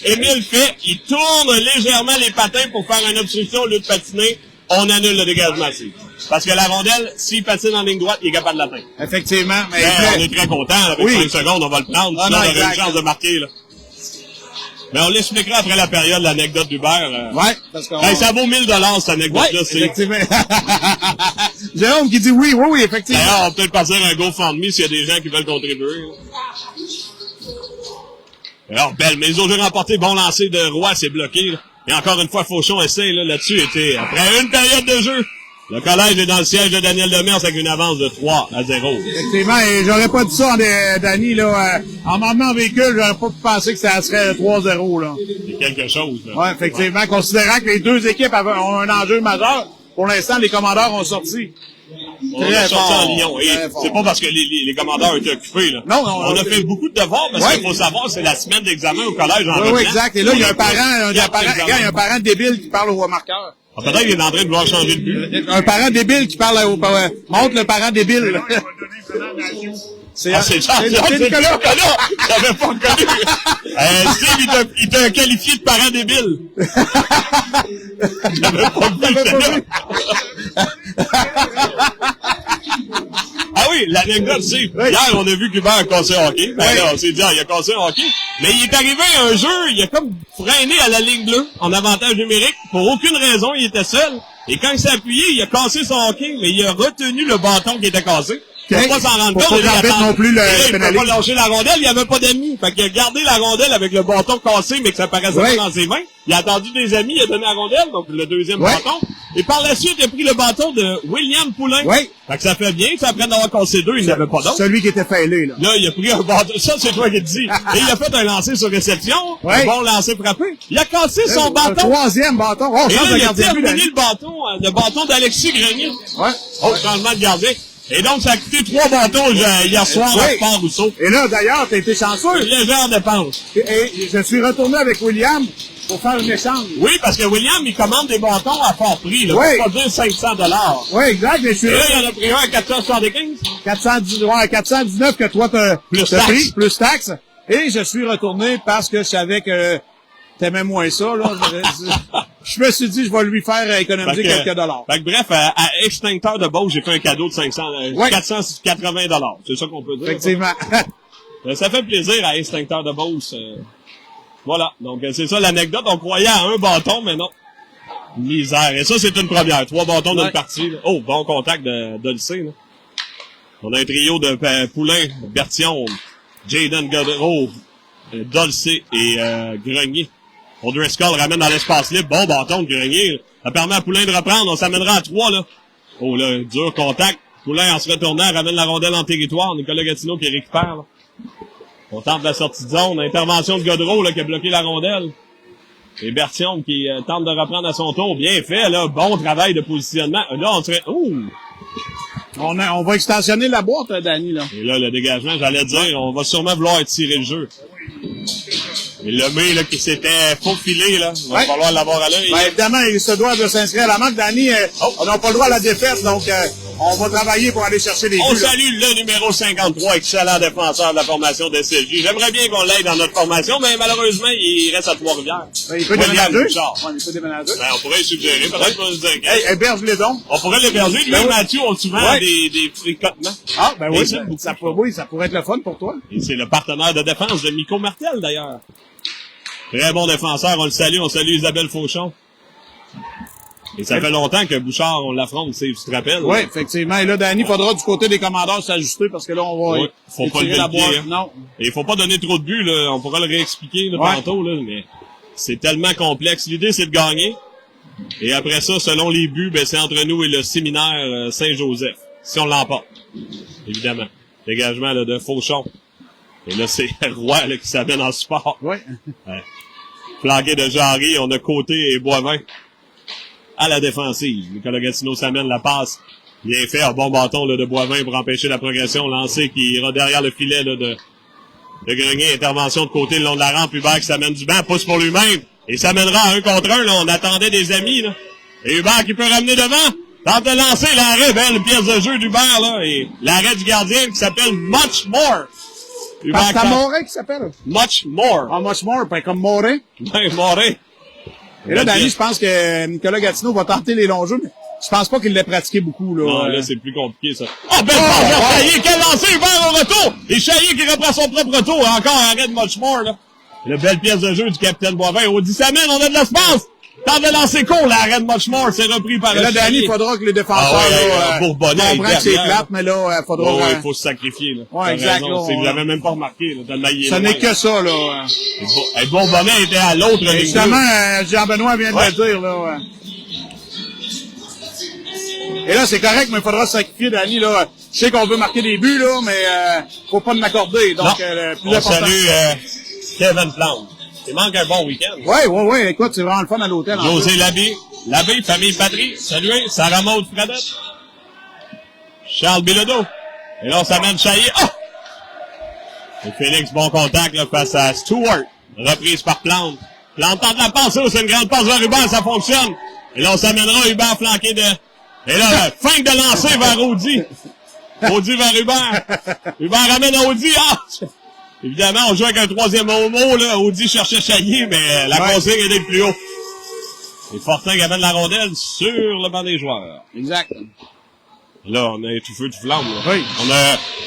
S2: Émile fait. Il tourne légèrement les patins pour faire une obstruction au lieu de patiner. On annule le dégagement, Steve. Parce que la rondelle, s'il patine en ligne droite, il est capable de l'atteindre.
S1: Effectivement, mais
S2: On est très content. Avec 5 secondes, on va le prendre. Sinon, on aurait une chance de marquer, là. Mais on l'expliquera après la période, l'anecdote d'Hubert.
S1: Ouais, parce que
S2: ça vaut 1000 $, cette anecdote-là.
S1: effectivement. Jérôme qui dit oui, effectivement.
S2: D'ailleurs, on va peut-être passer un GoFundMe s'il y a des gens qui veulent contribuer. Alors, belle, mais ils ont remporté, bon lancer de Roy, c'est bloqué, là. Et encore une fois, Fauchon essaie, là-dessus, après une période de jeu. Le collège est dans le siège de Daniel Demers avec une avance de 3-0.
S1: Effectivement, et j'aurais pas dit ça, Danny, là, en m'emmenant en véhicule, j'aurais pas pensé que ça serait 3-0, là.
S2: C'est quelque chose, là.
S1: Ouais, effectivement, considérant que les deux équipes ont un enjeu majeur, pour l'instant, les commandeurs ont sorti.
S2: On a sorti en Lyon. Et c'est pas parce que les commandeurs étaient occupés, là.
S1: Non,
S2: on a fait beaucoup de devoirs, parce qu'il faut savoir, c'est la semaine d'examen au collège en
S1: Oui, exact. Et là, il y a un parent débile qui parle au marqueur.
S2: Ah, peut-être qu'il est en train de vouloir changer de but.
S1: Un parent débile qui parle montre le parent débile. C'est
S2: Nicolas. J'avais pas reconnu. Steve, il t'a qualifié de parent débile. J'avais pas vu. Ah oui, l'anecdote, c'est, hier, on a vu qu'Hubert a cassé un hockey. Ben là, on s'est dit, il a cassé un hockey. Mais il est arrivé un jeu, il a comme freiné à la ligne bleue, en avantage numérique. Pour aucune raison, il était seul. Et quand il s'est appuyé, il a cassé son hockey, mais il a retenu le bâton qui était cassé. Il ne peut pas s'en rendre compte.
S1: Non plus le
S2: il ne peut pas lâcher la rondelle, il n'y avait pas d'amis. Fait qu'il a gardé la rondelle avec le bâton cassé, mais que ça paraissait pas dans ses mains. Il a attendu des amis, il a donné la rondelle, donc le deuxième bâton. Et par la suite, il a pris le bâton de William Poulin.
S1: Oui.
S2: Fait que ça fait bien, ça après d'avoir cassé 2, il n'avait pas d'autre.
S1: Celui qui était fêlé, là.
S2: Là, il a pris un bâton. Ça, c'est toi qui te dis. Et il a fait un lancer sur réception. Un bon lancer frappé. Il a cassé son bâton.
S1: Le troisième bâton. Oh,
S2: et là, il a terminé
S1: le
S2: le bâton d'Alexis Grenier.
S1: Ouais.
S2: Oh, changement de gardien. Et donc, ça a coûté 3 bâtons hier soir à Sport Rousseau.
S1: Et là, d'ailleurs, t'as été chanceux.
S2: Légère dépense.
S1: Et je suis retourné avec William. pour faire une échange.
S2: Oui, parce que William, il commande des bâtons à fort prix, là.
S1: Oui.
S2: Pour pas dire 500 $.
S1: Oui, exact, mais je suis
S2: Et là, il en a pris un à 475.
S1: 419 que toi t'as
S2: Taxe.
S1: pris, plus taxe. Et je suis retourné parce que je savais que t'aimais moins ça, là. Je me suis dit, je vais lui faire économiser quelques dollars.
S2: Fait que bref, à Extincteur de Beauce, j'ai fait un cadeau de 480 $. C'est ça qu'on peut dire.
S1: Effectivement.
S2: Ça fait plaisir à Extincteur de Beauce. Voilà. Donc, c'est ça l'anecdote. On croyait à un bâton, mais non. Misère. Et ça, c'est une première. 3 bâtons d'une partie, là. Oh, bon contact de Dolcé, là. On a un trio de Poulain, Bertillon, Jaden Godreau, Dolcé et Grenier. O'Driscoll ramène dans l'espace libre. Bon bâton de Grenier. Ça permet à Poulain de reprendre. On s'amènera à 3, là. Oh, là, dur contact. Poulain, en se retournant, ramène la rondelle en territoire. Nicolas Gatineau qui récupère, là. On tente la sortie de zone. Intervention de Godreau, là, qui a bloqué la rondelle. Et Bertillon qui tente de reprendre à son tour. Bien fait, là. Bon travail de positionnement. Là, on serait... Ouh!
S1: On va extensionner la boîte, Danny, là.
S2: Et là, le dégagement, j'allais dire, on va sûrement vouloir tirer le jeu. Et le mec, là, qui s'était faufilé, là, il va falloir l'avoir à l'œil.
S1: Ben, évidemment, il se doit de s'inscrire à la marque. Danny, on n'a pas le droit à la défaite, donc on va travailler pour aller chercher des buts.
S2: On salue le numéro 53, excellent défenseur de la formation de SLJ. J'aimerais bien qu'on l'aide dans notre formation, mais malheureusement, il reste à Trois-Rivières.
S1: Ben, il peut déménager. Il peut déménager.
S2: Ben, on pourrait suggérer, peut-être qu'on se dirait.
S1: Hey, héberge-les donc.
S2: On pourrait l'héberger. Lui et Mathieu ont souvent des fricotements.
S1: Ah, ben oui, ça pourrait être le fun pour toi.
S2: Et c'est le partenaire de défense de Miko Martel, d'ailleurs. Très bon défenseur, on salue Isabelle Fauchon. Et ça fait longtemps que Bouchard, on l'affronte, tu te rappelles?
S1: Oui, effectivement. Et là, Danny, faudra du côté des commandeurs s'ajuster parce que là, on va
S2: faut pas lever
S1: la
S2: le pied,
S1: boîte.
S2: hein.
S1: Non.
S2: Et il faut pas donner trop de buts, là. On pourra le réexpliquer, là, tantôt, là, mais c'est tellement complexe. L'idée, c'est de gagner. Et après ça, selon les buts, ben, c'est entre nous et le séminaire Saint-Joseph. Si on l'emporte. Évidemment. Dégagement, là, de Fauchon. Et là, c'est Roy, là, qui s'amène en support.
S1: Oui.
S2: Ouais. Flanqué de Jarry, on a Côté et Boivin à la défensive. Nicolas Gatineau s'amène la passe. Bien fait, un bon bâton là, de Boivin pour empêcher la progression. Lancé qui ira derrière le filet là, de Grenier. Intervention de Côté le long de la rampe. Hubert qui s'amène du banc, pousse pour lui-même. Et s'amènera à 1 contre 1. Là. On attendait des amis. Là. Et Hubert qui peut ramener devant. Tente de lancer l'arrêt. Belle pièce de jeu d'Hubert. Là. Et l'arrêt du gardien qui s'appelle Much More.
S1: C'est Moret qui s'appelle?
S2: Much More.
S1: Ah, Much More, pas comme Moret.
S2: Oui, Moret.
S1: Et là, Danny, je pense que Nicolas Gatineau va tenter les longs jeux, mais je pense pas qu'il l'ait pratiqué beaucoup, là.
S2: Non, là, c'est plus compliqué, ça. Oh, belle passe, Chaillé, quel lancer, Hubert au retour! Et Chaillé qui reprend son propre retour. Encore arrêt de Muchmore, là. La belle pièce de jeu du capitaine Boivin. On dit, ça mène, on a de l'espace! Tente de lancer court, l'arrêt de Muchmore, c'est repris par
S1: et là, Danny, il faudra que les défenseurs,
S2: Bourbonnais,
S1: comprennent que c'est plate, mais là, faudra...
S2: Oui, il faut se sacrifier, là.
S1: Ouais, exact, là.
S2: Vous l'avez même pas remarqué, là.
S1: Ça n'est que ça, là.
S2: Et Bourbonnais était à l'autre ligne.
S1: Justement, Jean-Benoît vient de le dire, là. Et là, c'est correct, mais il faudra se sacrifier, Danny, là. Je sais qu'on veut marquer des buts, là, mais faut pas m'accorder. Donc, le plus important...
S2: Salut, Kevin Plante. Il manque un bon week-end.
S1: Oui. Écoute, c'est vraiment le fun à l'hôtel.
S2: José Labbé, famille Patrie. Salut, Sarah Maud Fradette. Charles Bilodeau. Et là, on s'amène Chaillé. Oh! Et Félix, bon contact, là, face à Stewart. Reprise par Plante. Plante tente la passe, c'est une grande passe vers Hubert, ça fonctionne. Et là, on s'amènera Hubert flanqué de... Et là, fin de lancer vers Audi. Audi vers Hubert. Hubert ramène Audi. Évidemment, on joue avec un troisième homo, là. Audi cherchait Chaillé, mais la consigne est d'être plus haut. Et Fortin qui amène la rondelle sur le banc des joueurs.
S1: Exact.
S2: Là, on a tout feu, tout flamme, là.
S1: Oui.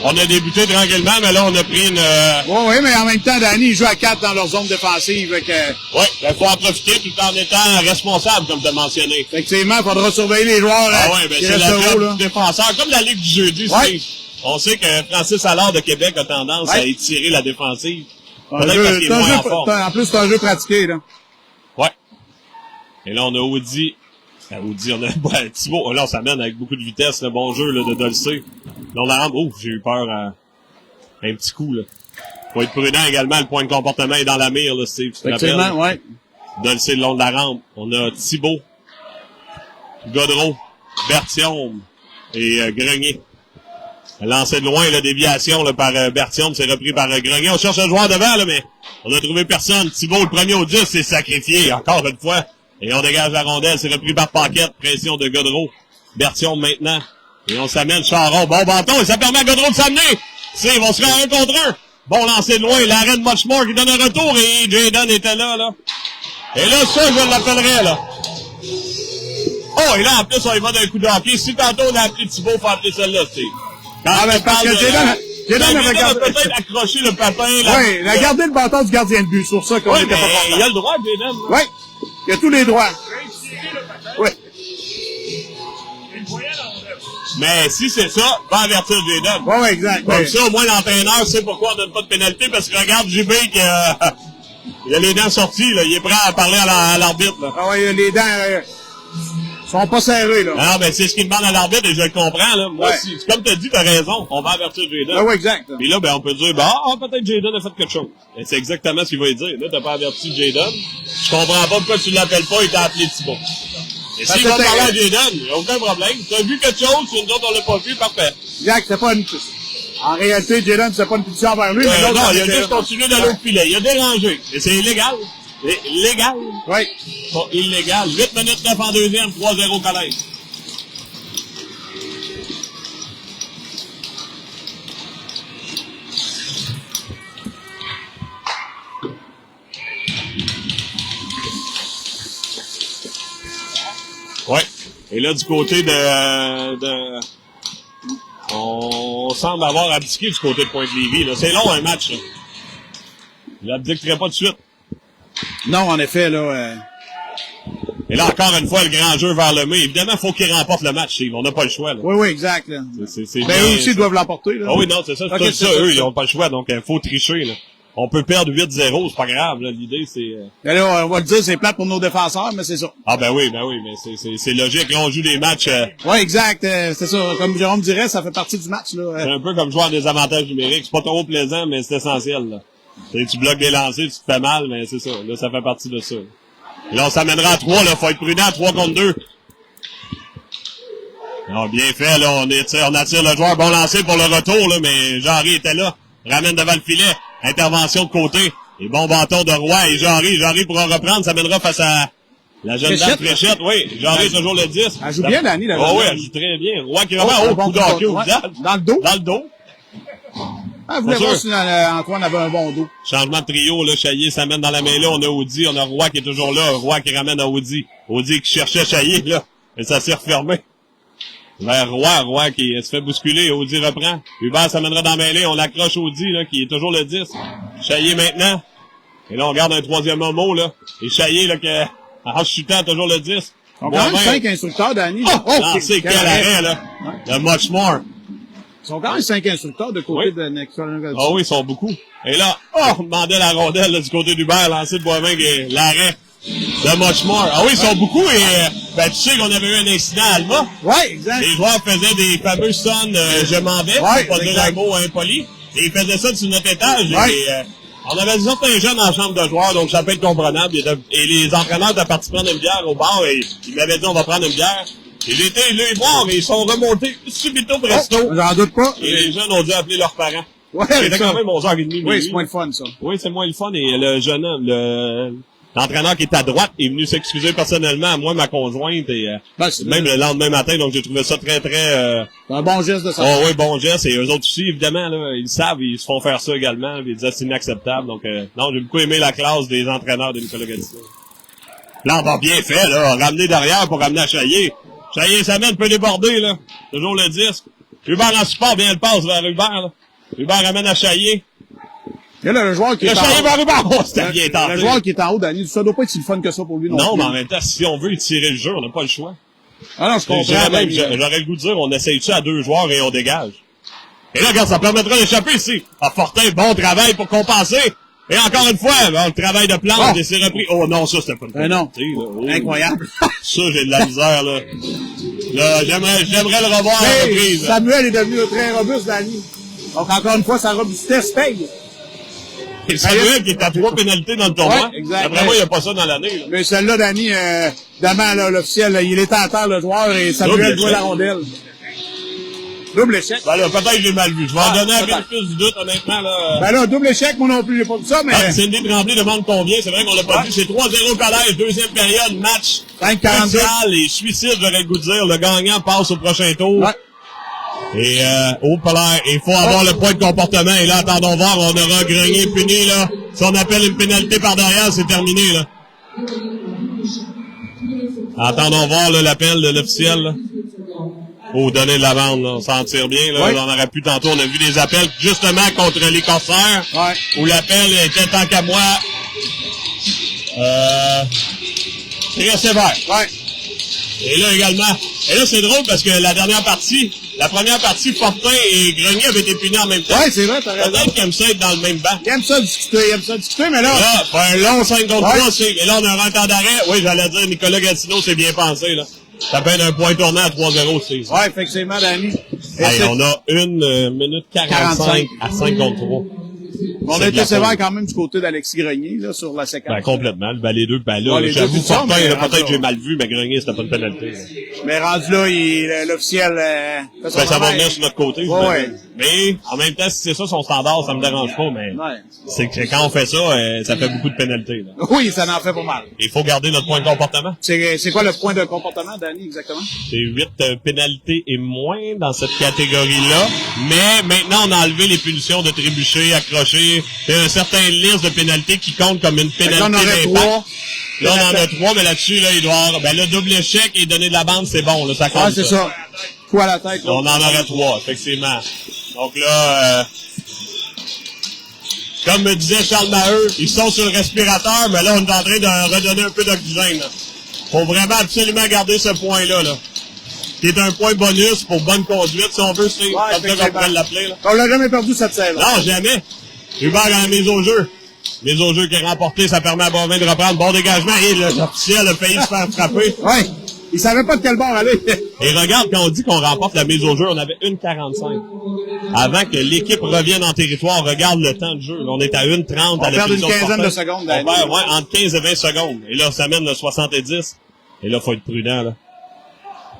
S2: On a débuté tranquillement, mais là, on a pris une...
S1: Oui, mais en même temps, Danny, il joue à 4 dans leur zone défensive.
S2: Oui, il faut en profiter tout en étant responsable, comme tu as mentionné.
S1: Effectivement, il faudra surveiller les joueurs.
S2: C'est la job du défenseur, comme la Ligue du jeudi. On sait que Francis Allard de Québec a tendance à étirer la défensive. Peut-être parce qu'il est moins en forme.
S1: En plus, c'est un jeu pratiqué, là.
S2: Ouais. Et là, on a Audi. On a Thibault. Là, on s'amène avec beaucoup de vitesse. Le bon jeu là, de Dolcé. Là, on la rampe. J'ai eu peur à un petit coup. Là. Faut être prudent également. Le point de comportement est dans la mire, là, Steve.
S1: Effectivement, ouais.
S2: Dolcé le long de la rampe. On a Thibault, Godreau, Bertillon et Grenier. Lancé de loin, la déviation là, par Bertium, c'est repris par Grenier. On cherche un joueur devant, là, mais on a trouvé personne. Thibault, le premier au 10, s'est sacrifié, encore une fois. Et on dégage la rondelle, c'est repris par Paquette, pression de Godreau. Bertium maintenant. Et on s'amène Charon. Bon bâton, et ça permet à Godreau de s'amener. Ils vont se faire un contre un. Bon lancé de loin, l'arrêt de Muchmore qui donne un retour, et Jayden était là, là. Et là, ça, je l'appellerais, là. Oh, et là, en plus, on y va d'un coup de hockey. Si tantôt on a appelé Thibault, faut appeler celle-là, tu sais.
S1: Parce que Jayden avait
S2: peut-être accroché le papin.
S1: Oui, il a gardé le bâton du gardien de but, sur ça qu'on était pas content.
S2: Il a le droit, Jayden.
S1: Oui, il a tous les droits. Oui.
S2: Mais si c'est ça, va avertir Jayden.
S1: Oui, exact.
S2: Comme ça, au moins, l'entraîneur sait pourquoi on donne pas de pénalité, parce que regarde JB qui il a les dents sorties, là. Il est prêt à parler à l'arbitre, là.
S1: Ah oui, les dents sont pas serrées, là.
S2: Non, mais c'est ce qu'il demande à l'arbitre et je le comprends, là. Moi, si, comme t'as dit, t'as raison. On va avertir Jayden.
S1: Ah oui, exact.
S2: Puis là, ben, on peut dire, peut-être Jayden a fait quelque chose. Et c'est exactement ce qu'il va lui dire. Là, t'as pas averti Jayden. Je comprends pas pourquoi tu l'appelles pas et t'as appelé Thibault. Et s'il va parler à Jayden, il n'y a aucun problème. T'as vu quelque chose, si nous autres on l'a pas vu, parfait.
S1: Exact, c'est pas une... En réalité, Jayden, c'est pas une punition envers lui, mais
S2: non, il a juste continué dans l'autre filet. Il a dérangé. Et c'est illégal. Légal.
S1: Oui.
S2: Pas illégal. 8 minutes 9 en deuxième, 3-0 collège. Ouais. Et là, du côté on semble avoir abdiqué du côté de Pointe-Lévis, là. C'est long, un match, là. Il n'abdiquerait pas de suite.
S1: Non, en effet, là,
S2: Et là, encore une fois, le grand jeu vers le mai. Évidemment, il faut qu'ils remportent le match, Steve. On n'a pas le choix, là.
S1: Oui, oui, exact, là.
S2: Eux
S1: aussi doivent l'emporter, là.
S2: Ah oui, non, c'est ça. C'est ça. Eux, ils n'ont pas le choix, donc il faut tricher, là. On peut perdre 8-0, c'est pas grave, là. L'idée, c'est...
S1: Mais là, on va le dire, c'est plate pour nos défenseurs, mais c'est ça.
S2: Ah, ben oui, mais c'est logique. Là, on joue des matchs...
S1: Oui, exact, c'est ça. Comme Jérôme dirait, ça fait partie du match, là.
S2: C'est un peu comme jouer en désavantage numérique. C'est pas trop plaisant, mais c'est essentiel, là. Tu bloques des lancers, tu te fais mal, mais c'est ça. Là, ça fait partie de ça. Et là, on s'amènera à 3, là. Faut être prudent, 3 contre 2. Alors, bien fait, là. On attire le joueur. Bon lancer pour le retour, là, mais Jarry était là. Ramène devant le filet. Intervention de côté. Et bon bâton de Roy et Jarry. Jarry pourra reprendre. Ça mènera face à la jeune dame Fréchette. Oui, Jarry est toujours le 10.
S1: Elle joue bien, Dani, là.
S2: Oh, oui, elle joue très bien. Roy qui est vraiment coup de hockey au visage.
S1: Dans le dos.
S2: Dans le dos.
S1: Ah, vous voulez voir si Antoine avait un bon dos.
S2: Changement de trio, là, Chaillé s'amène dans la mêlée, on a Audi, on a Roy qui est toujours là, Roy qui ramène à Audi. Audi qui cherchait Chaillé, là, et ça s'est refermé. Vers Roy qui se fait bousculer, Audi reprend. Hubert s'amènera dans la mêlée, on accroche Audi, là, qui est toujours le 10. Chaillé maintenant. Et là, on garde un troisième mot, là. Et Chaillé, là, qui en chutant toujours le 10.
S1: On a quand même 5 instructeurs, Dani.
S2: C'est quel arrêt, là. De Muchmore.
S1: Ils sont quand même 5 instructeurs de côté de Nexon.
S2: Ah oui, ils sont beaucoup. Et là, on demandait la rondelle là, du côté d'Hubert, lancé de Boivin, l'arrêt de Muchmore. Ah oui, ils sont beaucoup et tu sais qu'on avait eu un incident à Alma.
S1: Oui, exact.
S2: Les joueurs faisaient des fameux sons je m'en vais, pour pas dire un mot impoli. Et ils faisaient ça sur notre étage. Et, on avait des autres jeunes en chambre de joueurs, donc ça peut être comprenable. Et les entraîneurs étaient partis prendre une bière au bar et ils m'avaient dit on va prendre une bière. Et j'ai été les voir, mais ils sont remontés subito presto.
S1: J'en doute pas.
S2: Et les jeunes ont dû appeler leurs parents.
S1: Ouais,
S2: c'était quand même 11h30.
S1: Oui, c'est moins le fun, ça.
S2: Oui, c'est moins le fun. Et le jeune homme, l'entraîneur qui est à droite est venu s'excuser personnellement à moi, ma conjointe, et même le lendemain matin, donc j'ai trouvé ça très, très...
S1: un bon geste de ça.
S2: Oh oui, bon geste. Et eux autres aussi, évidemment, là, ils savent, ils se font faire ça également. Ils disaient c'est inacceptable. Donc, non, j'ai beaucoup aimé la classe des entraîneurs de Nicolas Gatineau. Là, on va bien fait, là, ramener derrière pour ramener à Chaillé. Chaillé s'amène, peut déborder, là. Toujours le disque. Hubert en support, bien le passe vers Hubert, là. Hubert ramène à Chaillé.
S1: Et là, le joueur qui est en
S2: haut. C'était bien tenté.
S1: Le joueur qui est en haut, Dani, ça doit pas être si fun que ça pour lui non plus.
S2: Non, mais en même temps, si on veut tirer le jeu, on n'a pas le choix.
S1: Ah non, je comprends.
S2: J'aurais le goût de dire, on essaye-tu à 2 joueurs et on dégage. Et là, regarde, ça permettra d'échapper ici. Ah, Fortin, bon travail pour compenser. Et encore une fois, le travail de planche, et c'est repris. Oh non, ça, c'était pas une
S1: non. Incroyable.
S2: Ça, j'ai de la misère, là. Là, j'aimerais le revoir à la reprise.
S1: Samuel est devenu très robuste, Dani. Donc, encore une fois, sa robustesse paye.
S2: Et Samuel qui est à 3 pénalités dans le tournoi.
S1: Ouais, exact.
S2: Après moi, il n'y a pas ça dans l'année, là.
S1: Mais celle-là, Dani, demain, là, l'officiel, il était à terre, le joueur, et Samuel jouait la rondelle. Double échec.
S2: Ben là, peut-être que j'ai mal vu. Je vais en donner un peu plus du doute, honnêtement, là.
S1: Ben là, double échec, moi non plus, j'ai pas vu ça, mais...
S2: Ah, Cindy Tremblay demande combien. C'est vrai qu'on l'a pas vu. C'est 3-0 collège, deuxième période, match.
S1: 5-42.
S2: Et suicide, j'aurais le goût de dire. Le gagnant passe au prochain tour.
S1: Ouais.
S2: Et, il faut avoir le point de comportement. Et là, attendons voir, on aura Grenier puni, là. Si on appelle une pénalité par derrière, c'est terminé, là. Attendons voir, là, l'appel de l'officiel, là. Faut donner de la bande, là. On s'en tire bien, là.
S1: Ouais.
S2: On aurait pu tantôt, on a vu des appels, justement, contre les corsaires.
S1: Ouais.
S2: Où l'appel était, tant qu'à moi, très sévère.
S1: Ouais.
S2: Et là, également. Et là, c'est drôle parce que la première partie, Fortin et Grenier avaient été punis en même temps.
S1: Ouais, c'est vrai, t'as raison.
S2: Peut-être qu'ils aiment ça être dans le même banc.
S1: Il aime ça discuter, mais là...
S2: Là, un long 5 contre 3,
S1: Ouais.
S2: et là, on a un temps d'arrêt. Oui, j'allais dire, Nicolas Gatineau, c'est bien pensé, là. Ça peine un point tournant à 3-0, c'est ça.
S1: Ouais, effectivement, Danny.
S2: Hey, on a 1 minute 45 à 5 contre 3.
S1: On a été sévère quand même du côté d'Alexis Grenier, là, sur la séquence.
S2: Ben, complètement. Ben, les deux, ben là,
S1: Ouais, les
S2: j'avoue,
S1: deux,
S2: Fortin,
S1: mais
S2: là, peut-être
S1: rendu
S2: que j'ai mal vu, mais Grenier, c'était pas une pénalité, là.
S1: Mais rendu là, l'officiel, fait son
S2: Ben, ça va
S1: travail.
S2: venir sur notre côté.
S1: Ouais.
S2: Mais, en même temps, si c'est ça son standard, ça me dérange pas, mais
S1: Ouais.
S2: c'est que quand on fait ça, ça fait beaucoup de pénalités, là.
S1: Oui, ça en fait pas mal.
S2: Il faut garder notre point de comportement.
S1: C'est quoi le point de comportement, Danny, exactement?
S2: C'est 8 pénalités et moins dans cette catégorie-là. Mais maintenant, on a enlevé les punitions de trébucher, accrocher. Il y a une certaine liste de pénalités qui comptent comme une pénalité
S1: Là, on aurait
S2: d'impact.
S1: 3.
S2: Là, on en a 3, mais là-dessus, là, il doit avoir... Ben là, double échec et donner de la bande, c'est bon, là, ça compte.
S1: Ah, c'est ça. Coup à la tête.
S2: Là, on en aurait 3, effectivement. Donc là, comme me disait Charles Maheu, ils sont sur le respirateur, mais là, on est en train de redonner un peu d'oxygène, là. Faut vraiment absolument garder ce point-là, là. Qui est un point bonus pour bonne conduite, si on veut, c'est comme ça qu'on pourrait l'appeler, là.
S1: On l'a jamais perdu cette scène.
S2: Non, jamais. Hubert a la mise au jeu. Mise au jeu qui est remportée, ça permet à Bovin de reprendre bon dégagement et l'officiel a failli se faire frapper.
S1: Ouais. Il savait pas de quel bord aller.
S2: Et regarde, quand on dit qu'on remporte la mise au jeu, on avait 1,45. Avant que l'équipe revienne en territoire, regarde le temps de jeu. Là, on est à 1,30
S1: On
S2: à la
S1: perd une
S2: punition
S1: quinzaine
S2: forfaite.
S1: de secondes,
S2: On
S1: Danny.
S2: perd, ouais, entre 15 et 20 secondes. Et là, ça mène le 70. Et là, faut être prudent, là.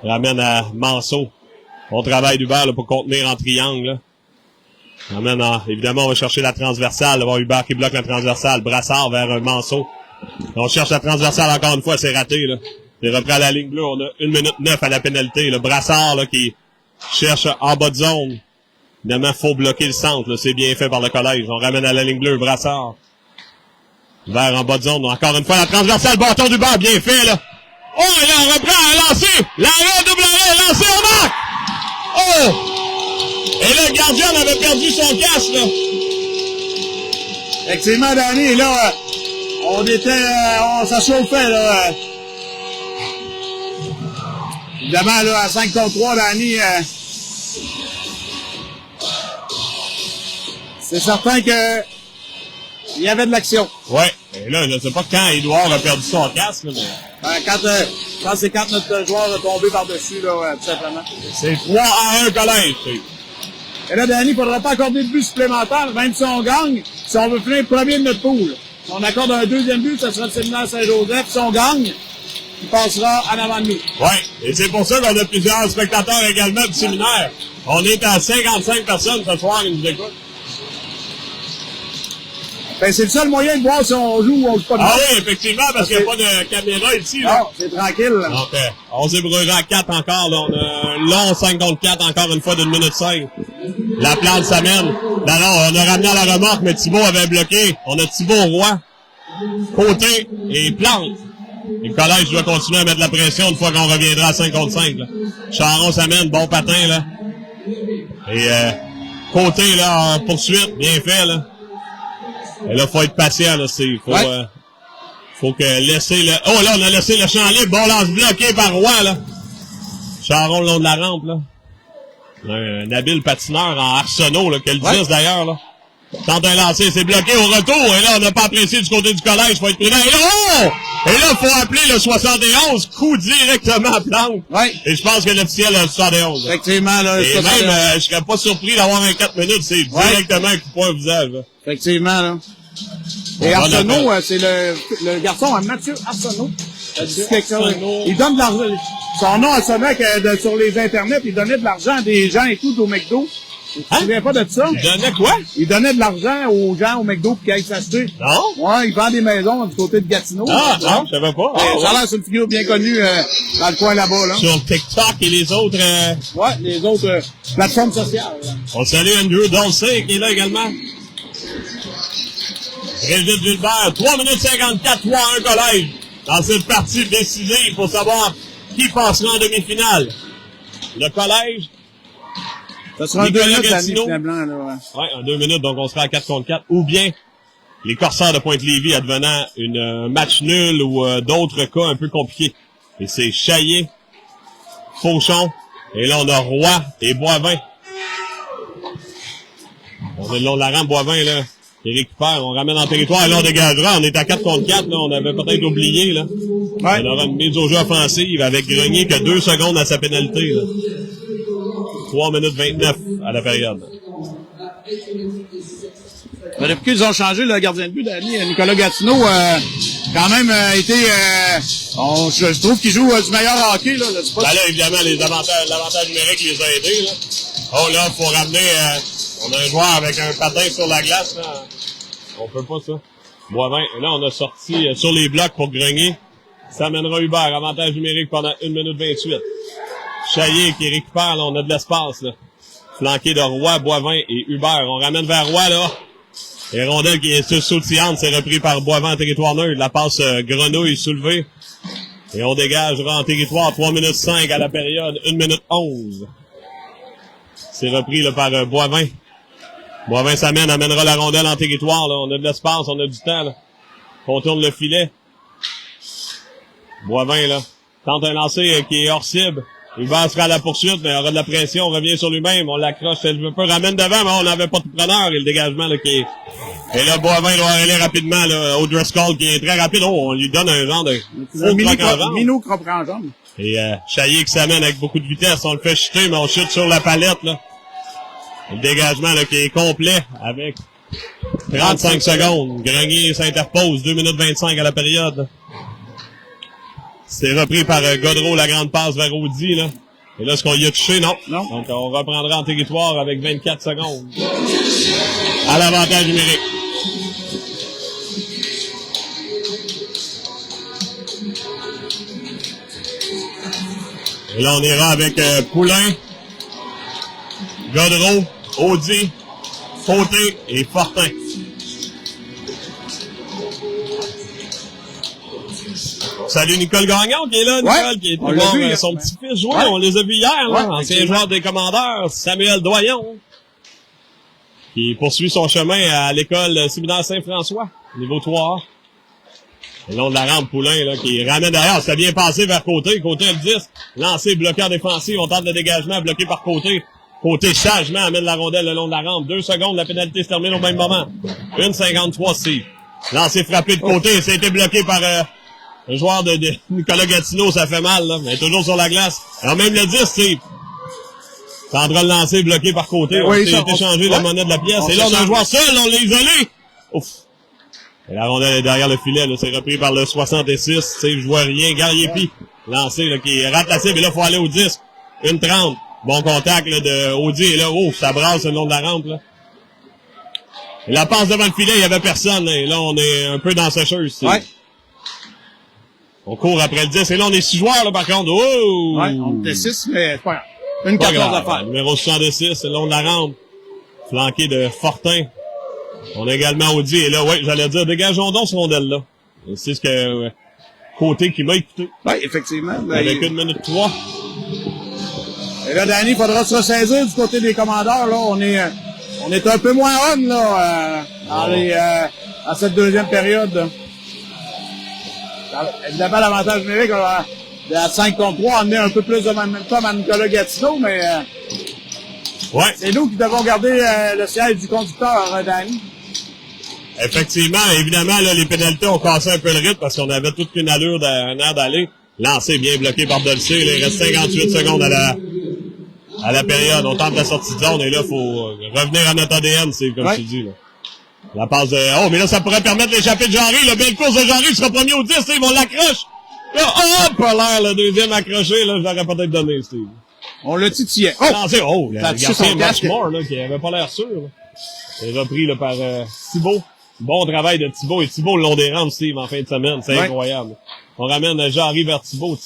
S2: Ramène à Manceau. On travaille d'Hubert, là, pour contenir en triangle, là. Ramène à, évidemment, on va chercher la transversale. Là, Hubert qui bloque la transversale. Brassard vers Manceau. On cherche la transversale encore une fois, c'est raté, là. Il reprend la ligne bleue. On a 1 minute 9 à la pénalité. Le Brassard, là, qui cherche en bas de zone. Évidemment, faut bloquer le centre, là. C'est bien fait par le collège. On ramène à la ligne bleue, Brassard. Vers en bas de zone. Encore une fois, la transversale, bâton du bas, bien fait, là. Oh, et là, on reprend, un lancé. L'arrêt, double arrêt, lancé, on marque. Oh! Et là, le gardien avait perdu son casque, là.
S1: Effectivement, Danny, là, on s'achauffait, là. Évidemment, là, à 5 contre 3, Danny, c'est certain que il y avait de l'action.
S2: Ouais. Et là, je ne sais pas quand Édouard a perdu son casque, là, mais...
S1: Quand c'est quand notre joueur est tombé par-dessus, là, tout simplement.
S2: C'est 3-1 collège, c'est.
S1: Et là, Danny, il ne faudra pas accorder de but supplémentaire, même si on gagne, si on veut finir premier de notre poule. Si on accorde un deuxième but, ça sera le séminaire Saint-Joseph. Si on gagne, il passera en avant de nous.
S2: Ouais. Et c'est pour ça qu'on a plusieurs spectateurs également du séminaire. On est à 55 personnes ce soir qui nous écoutent.
S1: Ben, c'est le seul moyen de voir si on joue ou on joue pas de
S2: Ah
S1: match.
S2: oui, effectivement, parce qu'il n'y a pas de caméra ici, là.
S1: Non, c'est tranquille, là.
S2: Donc, on se débrouillera à 4 encore, là. On a un long 5 contre 4, encore une fois, d'1 minute 5. La plante s'amène. Non, on a ramené à la remorque, mais Thibault avait bloqué. On a Thibault Roy, côté et plante. Et le collège doit continuer à mettre la pression une fois qu'on reviendra à 5 contre 5, là. Charon s'amène, bon patin, là. Et, côté, là, en poursuite, bien fait, là. Et là, faut être patient, là, faut que laisser le... Oh, là, on a laissé le champ libre. Bon lance bloqué par Roy, là. Charon le long de la rampe, là. Un habile patineur en Arsenault, là, qu'elle dise d'ailleurs, là. Tente un lancer, c'est bloqué au retour. Et là, on n'a pas apprécié du côté du collège. Faut être prudent. Et là, oh! Et là, faut appeler le 71. Coup directement à plante.
S1: Ouais.
S2: Et je pense que l'officiel a le 71. Là.
S1: Effectivement, là.
S2: Et même, je serais pas surpris d'avoir un 4 minutes. C'est directement un coup de poing au visage, là.
S1: Effectivement, là. Et Arsenault, c'est le garçon à Mathieu Arsenault. Il donne de l'argent. Son nom à son mec sur les internets, il donnait de l'argent à des gens et tout au McDo. Tu te souviens pas de ça?
S2: Il donnait quoi?
S1: Il donnait de l'argent aux gens au McDo pour qu'ils aillent s'acheter.
S2: Non?
S1: Ouais, il vend des maisons du côté de Gatineau.
S2: Ah, non, je savais pas.
S1: Ça a l'air sur une figure bien connue dans le coin là-bas. Là.
S2: Sur TikTok et les autres...
S1: Ouais, les autres plateformes sociales. Là.
S2: On salue Andrew Dolcey qui est là également. Brigitte Gilbert, 3 minutes 54, 3-1 collège. Dans cette partie décisive pour savoir qui passera en demi-finale. Le collège...
S1: Ça sera un 2 minutes à blanc, là,
S2: ouais, en 2 minutes, donc on sera à 4 contre 4. Ou bien, les Corsaires de Pointe-Lévis advenant un match nul ou d'autres cas un peu compliqués. Et c'est Chaillé, Fauchon, et là on a Roy et Boivin. On est le long de la rampe, Boivin, là, qui récupère, on ramène en territoire, et là on dégagera, on est à 4 contre 4, là, on avait peut-être oublié, là. Ouais. On aura une mise au jeu offensive avec Grenier qui a 2 secondes à sa pénalité, là. 3 minutes 29 à la période.
S1: Ben, depuis qu'ils ont changé le gardien de but, Nicolas Gatineau, quand même été... je trouve qu'il joue du meilleur hockey. Là,
S2: ben là, évidemment, l'avantage numérique les a aidés. Là. Oh là, faut ramener... on a un joueur avec un patin sur la glace. Là. On peut pas ça. Boivin, là, on a sorti sur les blocs pour Grenier. Ça amènera Hubert. Avantage numérique pendant 1 minute 28. Chaillé qui récupère, là, on a de l'espace, là. Flanqué de Roy, Boivin et Hubert. On ramène vers Roy, là. Et Rondelle qui est sautillante, c'est repris par Boivin en territoire neutre. La passe Grenouille soulevée. Et on dégagera en territoire 3 minutes 5 à la période, 1 minute 11. C'est repris, là, par Boivin. Boivin amènera la rondelle en territoire, là. On a de l'espace, on a du temps, là. Contourne le filet. Boivin, là. Tente un lancer qui est hors cible. Hubert sera à la poursuite, mais aura de la pression, on revient sur lui-même, on l'accroche, elle veut pas, ramène devant, mais on n'avait pas de preneur, et le dégagement, là, qui est... Et là, Boivin doit aller rapidement, là, au Driscoll, qui est très rapide. Oh, on lui donne un genre de...
S1: Mino croque en jambe.
S2: Et, Chaillé qui s'amène avec beaucoup de vitesse, on le fait chuter, mais on chute sur la palette, là. Le dégagement, là, qui est complet, avec 35 secondes. Grenier s'interpose, 2 minutes 25 à la période. C'est repris par Godreau, la grande passe vers Audi, là. Et là, est-ce qu'on y a touché? Non. Donc, on reprendra en territoire avec 24 secondes. À l'avantage numérique. Et là, on ira avec Poulain, Godreau, Audi, Côté et Fortin. Salut Nicole Gagnon qui est là, Nicole, qui est pour voir son petit-fils jouer. On les a vus hier, là, ancien joueur des Commandeurs, Samuel Doyon, qui poursuit son chemin à l'école séminaire Saint-François, niveau 3A. Le long de la rampe, Poulain, là, qui ramène derrière. Ça bien passé vers Côté. Côté le 10. Lancé, bloqué en défensif. On tente le dégagement, bloqué par Côté. Côté sagement amène la rondelle le long de la rampe. 2 secondes, la pénalité se termine au même moment. 1,53 Steve. Lancé frappé de Côté. Ça a été bloqué par le joueur de Nicolas Gatineau. Ça fait mal, là. Mais toujours sur la glace. Alors même le 10, Steve. Sandra le lancer, bloqué par Côté. On s'est échangé la monnaie de la pièce. Et là, on a un joueur seul. On l'a isolé. Ouf. Et la rondelle est derrière le filet, là. C'est repris par le 66. Steve, je vois rien. Gariepi. Lancé, là, qui rate la cible. Et là, faut aller au 10. 1,30. Bon contact, là, de Audi. Et là, oh, ça brasse le long de la rampe, là. Et la passe devant le filet, il y avait personne, là. Et là, on est un peu dans la sécheuse,
S1: ouais.
S2: On court après le 10. Et là, on est 6 joueurs, là, par contre. Oh!
S1: Ouais, on était 6, mais c'est pas grave. Une 14 à faire.
S2: Numéro 66, le long de la rampe. Flanqué de Fortin. On a également Audi. Et là, ouais, j'allais dire, dégageons donc ce rondelle-là. C'est ce que Côté qui m'a écouté.
S1: Oui, effectivement.
S2: Avec 1 minute 3.
S1: Et là, Danny, il faudra se ressaisir du côté des Commandeurs. Là, on est un peu moins on, là, à cette deuxième période. Évidemment, l'avantage numérique, à 5 contre 3, amener un peu plus de momentum à Nicolas Gatineau, mais
S2: ouais.
S1: C'est nous qui devons garder le siège du conducteur, Danny.
S2: Effectivement, évidemment, là, les pénalités ont cassé un peu le rythme parce qu'on avait toute une allure d'aller. Lancé bien bloqué par Dolcey. Il reste 58 secondes à la période. On tente la sortie de zone et là, faut revenir à notre ADN, c'est comme tu dis, là. La passe de... Oh, mais là, ça pourrait permettre l'échappée de Genry. La belle course de Genry sera premier au 10. Ils vont l'accroche. Là, hop, pas l'air, le deuxième accroché, là, je l'aurais peut-être donné, Steve.
S1: On le titillait.
S2: Oh! Non, c'est, oh, le
S1: Ça a touché
S2: gardien
S1: son casque.
S2: Matchmore, là, qui avait pas l'air sûr, là. C'est repris, là, par, Thibault. Bon travail de Thibault, et Thibault le long des rampes, Steve, en fin de semaine. C'est incroyable. On ramène Jarry vers Thibault.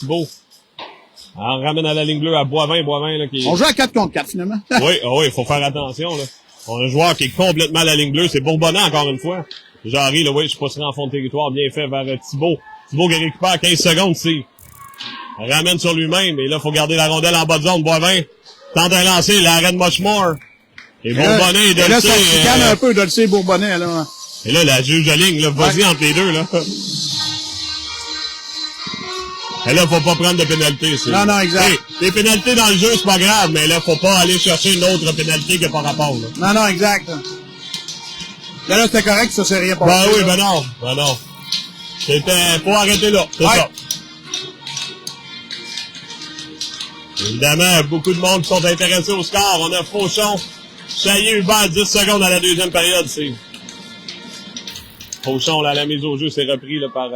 S2: On ramène à la ligne bleue à Boivin, là, qui...
S1: On joue à 4 contre 4, finalement.
S2: Oui, faut faire attention, là. On a un joueur qui est complètement à la ligne bleue. C'est Bourbonnais, encore une fois. Jarry, là, oui, je passerai en fond de territoire. Bien fait vers Thibault. Thibault qui récupère 15 secondes, Steve. On ramène sur lui-même, et là, faut garder la rondelle en bas de zone. Boivin tente un lancer, l'arrêt de Muchmore. Et Bourbonnais,
S1: et là, ça chicane un peu, Dolce et Bourbonnais, là.
S2: Et là, la juge de ligne, là, vas-y entre les deux, là. Et là, faut pas prendre de pénalité, c'est...
S1: Non, exact.
S2: Hey, les pénalités dans le jeu, c'est pas grave, mais là, faut pas aller chercher une autre pénalité qui a pas rapport, là.
S1: Non, exact. Là, c'était correct, ça s'est rien passé.
S2: Ben oui, ben non. C'était, faut arrêter là, c'est ça. Évidemment, beaucoup de monde qui sont intéressés au score. On a Fauchon, Chaillé, Hubert, 10 secondes à la deuxième période, c'est... Fauchon, là, à la mise au jeu, c'est repris, là, par,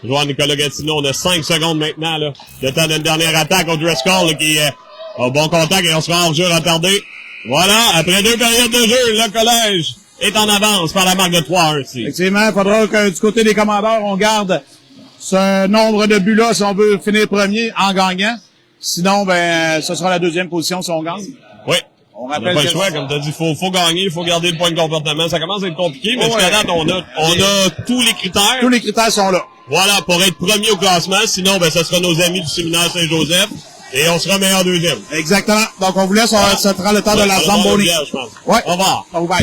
S2: joueur Nicolas Gatineau. On a 5 secondes maintenant, là. Le temps d'une dernière attaque au Driscoll, là, qui, a bon contact et on sera en jeu retardé. Voilà, après 2 périodes de jeu, le collège est en avance par la marque de 3-1, ici.
S1: Effectivement, il faudra que du côté des commandeurs, on garde ce nombre de buts-là si on veut finir premier en gagnant. Sinon, ben, ce sera la deuxième position si on gagne.
S2: Oui.
S1: On
S2: n'a pas le choix, comme tu as dit, faut gagner, faut garder le point de comportement. Ça commence à être compliqué, mais jusqu'à date, on a tous les critères.
S1: Tous les critères sont là.
S2: Voilà, pour être premier au classement. Sinon, ben, ça sera nos amis du séminaire Saint-Joseph. Et on sera meilleur deuxième.
S1: Exactement. Donc, on vous laisse, ça prend le temps de la Zamboni.
S2: Ouais. Au revoir.
S1: Au revoir.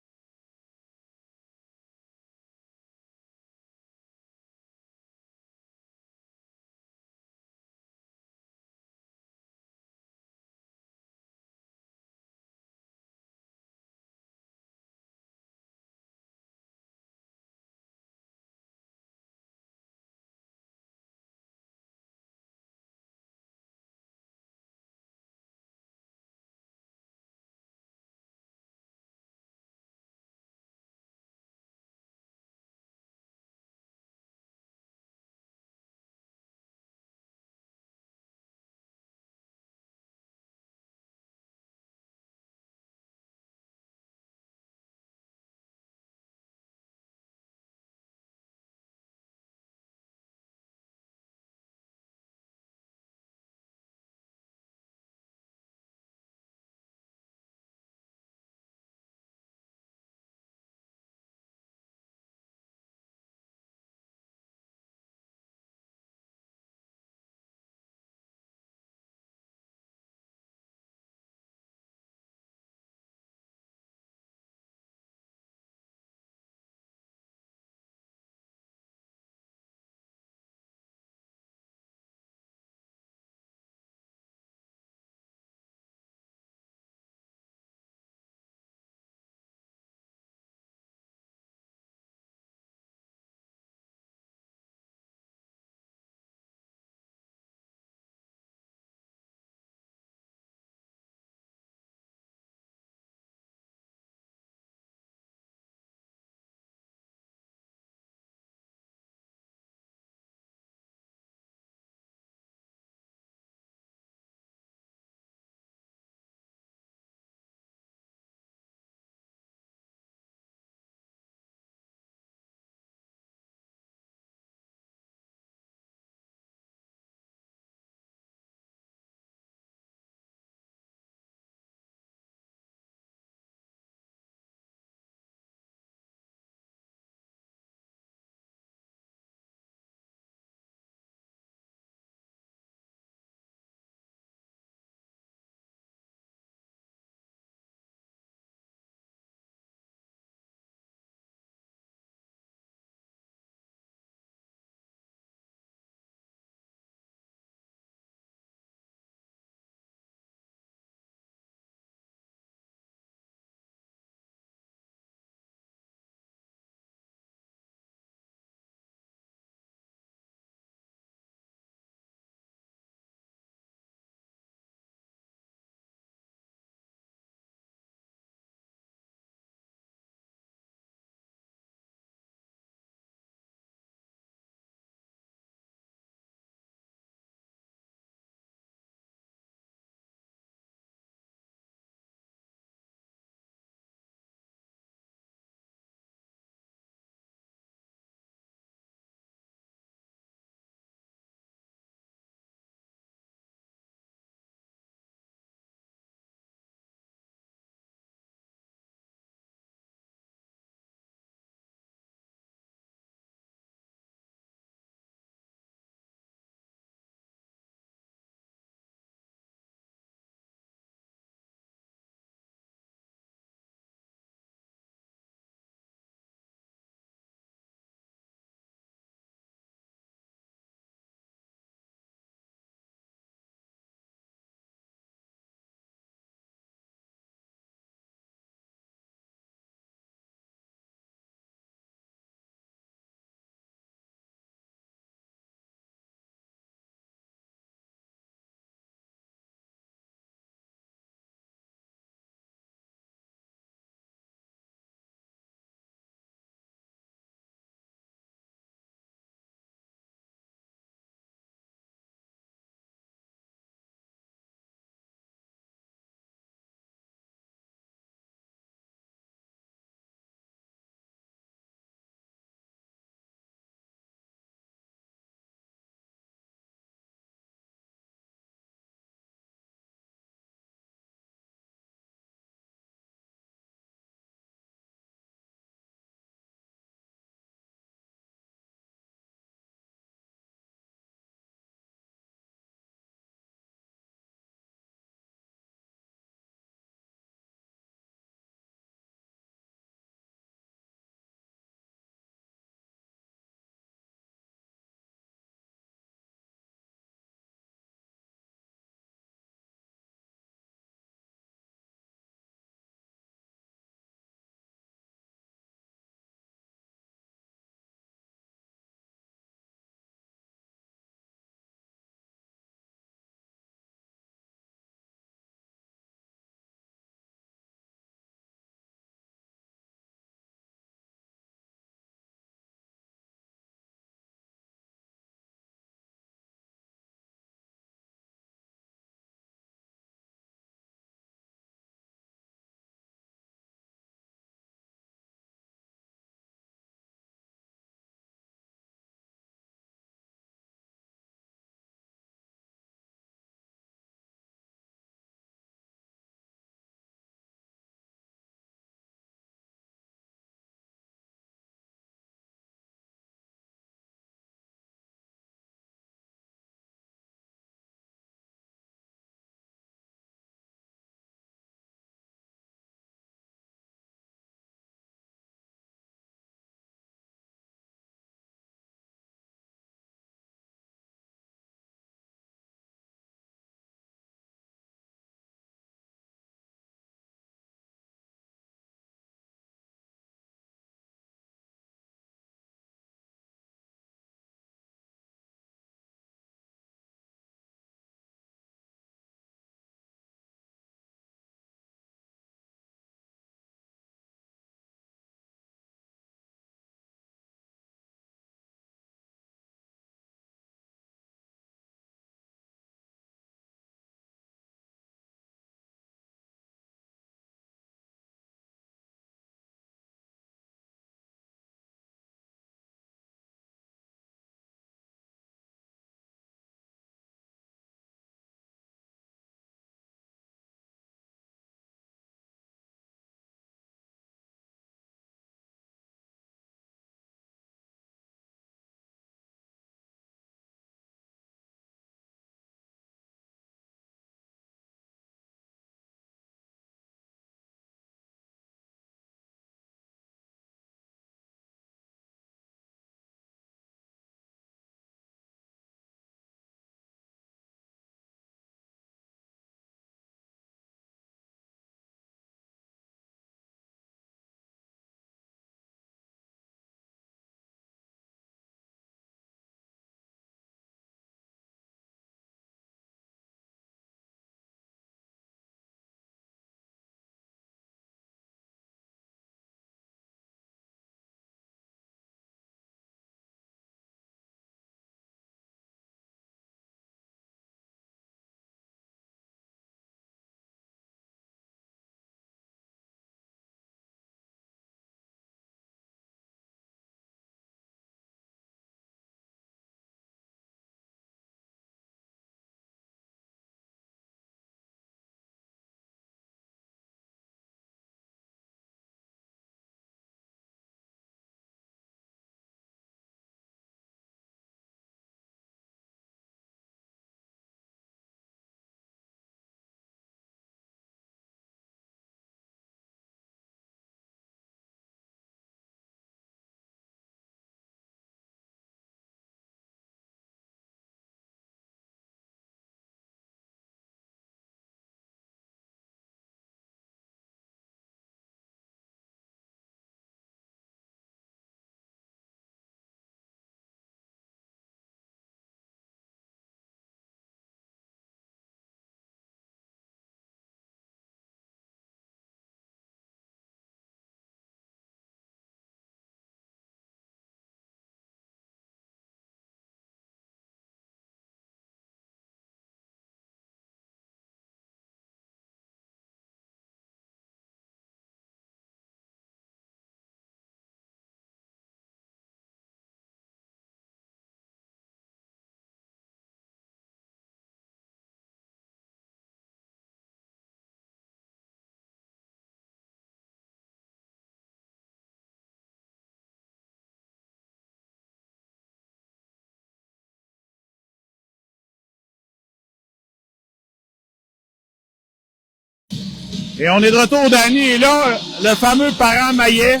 S1: Et on est de retour, Danny. Et là, le fameux parent Maillet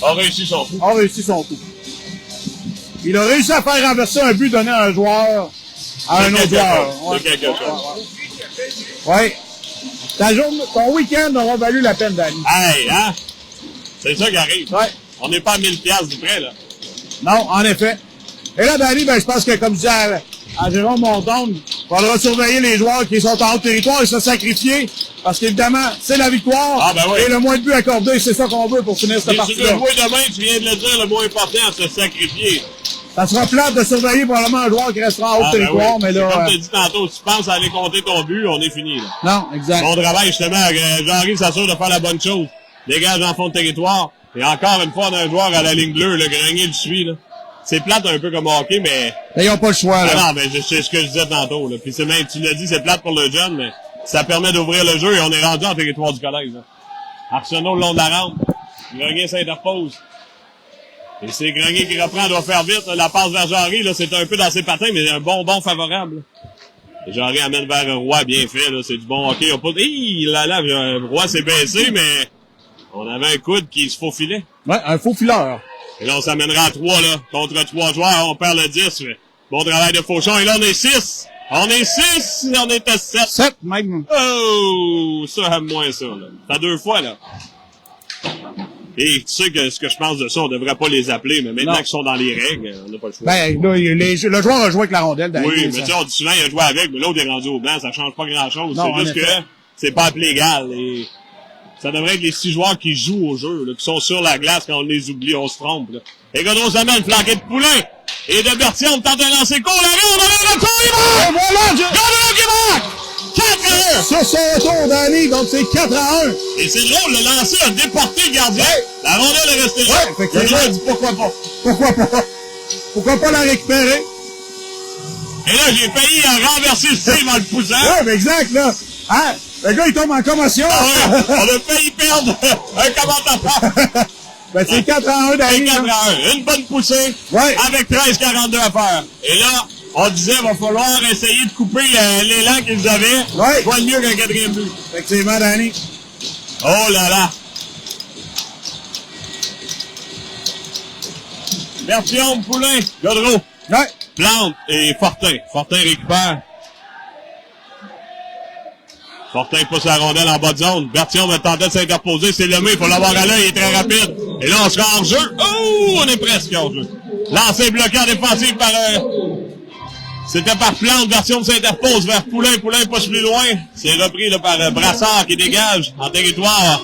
S2: a réussi son coup.
S1: A réussi son coup. Il a réussi à faire renverser un but donné à un joueur à un autre joueur.
S2: Ouais. De quelque chose.
S1: Ouais. Ton week-end aura valu la peine, Danny.
S2: Hey, hein? C'est ça qui arrive.
S1: Ouais.
S2: On n'est pas à 1000$ du près, là.
S1: Non, en effet. Et là, Danny, ben, je pense que, comme je disais à Jérôme Monton, il faudra surveiller les joueurs qui sont en haut de territoire et se sacrifier. Parce qu'évidemment, c'est la victoire.
S2: Ah, ben oui.
S1: Et le moins de buts accordés, c'est ça qu'on veut pour finir cette partie-là.
S2: Si tu veux jouer demain, tu viens de le dire, le mot important, c'est se sacrifier.
S1: Ça sera plate de surveiller probablement un joueur qui restera en haut de territoire,
S2: oui.
S1: mais là...
S2: Comme tu as dit tantôt, si tu penses à aller compter ton but, on est fini, là.
S1: Non, exact.
S2: Bon travail, justement. Jean-Henri s'assure de faire la bonne chose. Dégage en fond de territoire. Et encore une fois, on a un joueur à la ligne bleue, le Grenier le suit, là. C'est plate un peu comme hockey, mais...
S1: Ils n'ont pas le choix, là.
S2: Ah non, mais c'est ce que je disais tantôt, là. Puis c'est même, tu l'as dit, c'est plate pour le jeune, mais ça permet d'ouvrir le jeu et on est rendu en territoire du collège, là. Arsenault le long de la rampe. Grenier s'interpose. Et c'est Grenier qui reprend, doit faire vite. La passe vers Jean-Henri, là, c'est un peu dans ses patins, mais un bon favorable. Jean-Henri amène vers Roy, bien fait, là. C'est du bon hockey. Roy s'est baissé, mais on avait un coude qui se faufilait.
S1: Ouais, un faux fileur.
S2: Et là, on s'amènera à 3, là. Contre 3 joueurs, on perd le 10. Bon travail de Fauchon. Et là, on est 6. On est 6. On est à 7.
S1: 7, même.
S2: Oh! Ça, aime moins ça, là. Ça 2 fois, là. Et tu sais que ce que je pense de ça, on devrait pas les appeler, mais maintenant qu'ils sont dans les règles, on n'a pas le choix.
S1: Ben, là, le joueur a joué avec la rondelle.
S2: Oui, mais tu sais, on dit souvent, il a joué avec, mais l'autre est rendu au banc, ça change pas grand-chose.
S1: Non,
S2: c'est juste que c'est pas appelé égal. Et ça devrait être les 6 joueurs qui jouent au jeu, là, qui sont sur la glace quand on les oublie, on se trompe, là. Et Godreau s'amène, flanqué de Poulain. Et de Berthiaume on tente de lancer court, la ronde, le coup, il marque!
S1: Et voilà,
S2: Godreau qui marque! 4-1!
S1: Sur son tour, Danny, donc c'est 4-1.
S2: Et c'est drôle, le lancer a déporté le gardien. La rondelle est restée là.
S1: Ouais, effectivement.
S2: Le a dit pourquoi pas.
S1: Pourquoi pas? Pourquoi pas la récupérer?
S2: Et là, j'ai failli renverser Steve en le poussant.
S1: Ouais, mais exact, là. Hein? Le gars, il tombe en commotion.
S2: Ah ouais, on a failli perdre un commentateur.
S1: Ben, c'est 4-1, Danny.
S2: 4-1. Une bonne poussée.
S1: Ouais.
S2: Avec 13-42 à faire. Et là, on disait, il va falloir essayer de couper l'élan qu'ils avaient.
S1: Ouais.
S2: Quoi de mieux qu'un 4e but.
S1: Effectivement, Danny.
S2: Oh là là. Berthiaume, Poulain, Godreau.
S1: Ouais.
S2: Plante et Fortin. Fortin récupère. Fortin pousse la rondelle en bas de zone. Berthiaume tentait de s'interposer. C'est Lemay. Il faut l'avoir à l'œil. Il est très rapide. Et là, on sera hors jeu. Oh, on est presque hors jeu. Lancé bloqué en défensive par... C'était par Plante. Berthiaume s'interpose vers Poulain. Poulain pousse plus loin. C'est repris là, par Brassard qui dégage en territoire.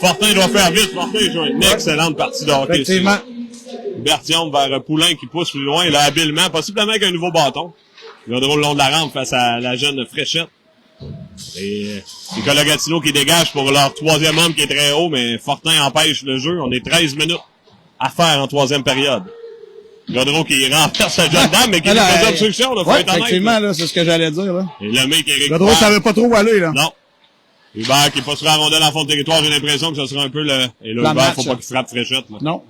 S2: Fortin doit faire vite. Fortin joue une excellente partie de hockey.
S1: Effectivement.
S2: Berthiaume vers Poulain qui pousse plus loin. Là, habilement. Possiblement avec un nouveau bâton. Godreau le long de la rampe face à la jeune Fréchette. Et Nicolas Gatineau qui dégage pour leur 3e homme qui est très haut, mais Fortin empêche le jeu. On est 13 minutes à faire en 3e période. Godreau qui renverse la jeune dame, mais qui a des obstructions, là, faut être honnête.
S1: Effectivement, là, c'est ce que j'allais dire, là.
S2: Et le mec qui récupère.
S1: Godreau savait pas trop où aller, là.
S2: Non. Hubert qui passe sur la rondelle en fond de territoire, j'ai l'impression que ce sera un peu le... Et là, Hubert, faut pas qu'il frappe Fréchette, là.
S1: Non.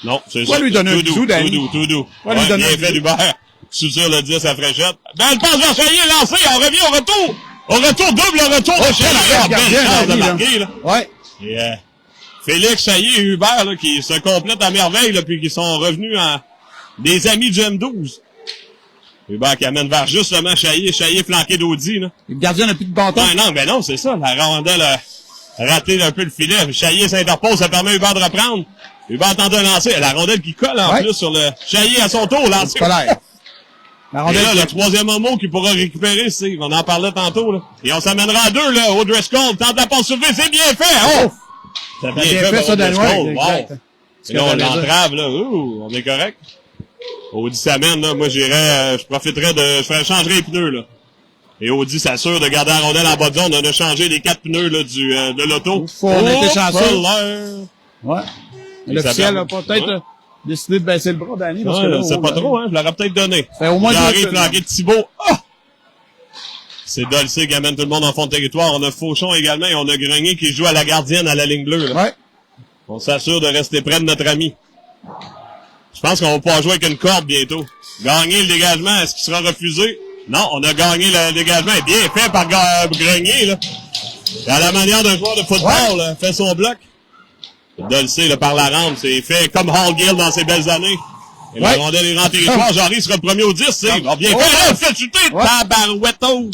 S2: Non, c'est ça.
S1: On va lui donner un bisou, Danny.
S2: Tout doux.
S1: On va lui donner un
S2: bien fait, Hubert. Sur le 10 à Fréchette. Ben, le passe vers Chaillé, lancé, on revient au retour. Au retour, double retour de Chaillé. Belle chance de marquer, là.
S1: Ouais.
S2: Et, Félix Chaillé et Hubert, là, qui se complètent à merveille, là, puis qui sont revenus en des amis du M12. Hubert qui amène vers justement Chaillé flanqué d'Audi, là.
S1: Le gardien n'a plus de bâton.
S2: Non, c'est ça. La rondelle a raté un peu le filet. Chaillé s'interpose, ça permet à Hubert de reprendre. Hubert tente de lancer. La rondelle qui colle en plus sur le Chaillé à son tour, lancé. La rondelle. Et là, le 3e homo qui pourra récupérer, c'est, on en parlait tantôt, là. Et on s'amènera à 2, là, au Driscoll. Tente la passe soulevée, c'est bien fait! Oh!
S1: C'est bien fait, ça, Danois.
S2: Wow! Et là, on l'entrave, là. Ouh, on est correct. Audi s'amène, là. Moi, j'irais, je changerais les pneus, là. Et Audi s'assure de garder la rondelle en bas de zone. On a changé les 4 pneus, là, de l'auto.
S1: On a été chanceux. Ouais. L'officiel a peut-être décidé de baisser le bras, Danny.
S2: C'est pas trop, hein. Je l'aurais peut-être donné.
S1: Au moins,
S2: J'arrive flanqué de Thibault. Oh! C'est Dolcé qui amène tout le monde en fond de territoire. On a Fauchon également et on a Grenier qui joue à la gardienne à la ligne bleue, là.
S1: Ouais.
S2: On s'assure de rester près de notre ami. Je pense qu'on va pouvoir jouer avec une corde bientôt. Gagner le dégagement, est-ce qu'il sera refusé? Non, on a gagné le dégagement. Bien fait par Grenier, là. À la manière d'un joueur de football, là, fait son bloc. Dulcé, là, par la rampe, c'est fait comme Hall Gill dans ses belles années. Et la rondelle est rentrée territoire. Jarry sera le premier au 10, c'est. Il va bien fait, là, fait chuter. Tabarouettos.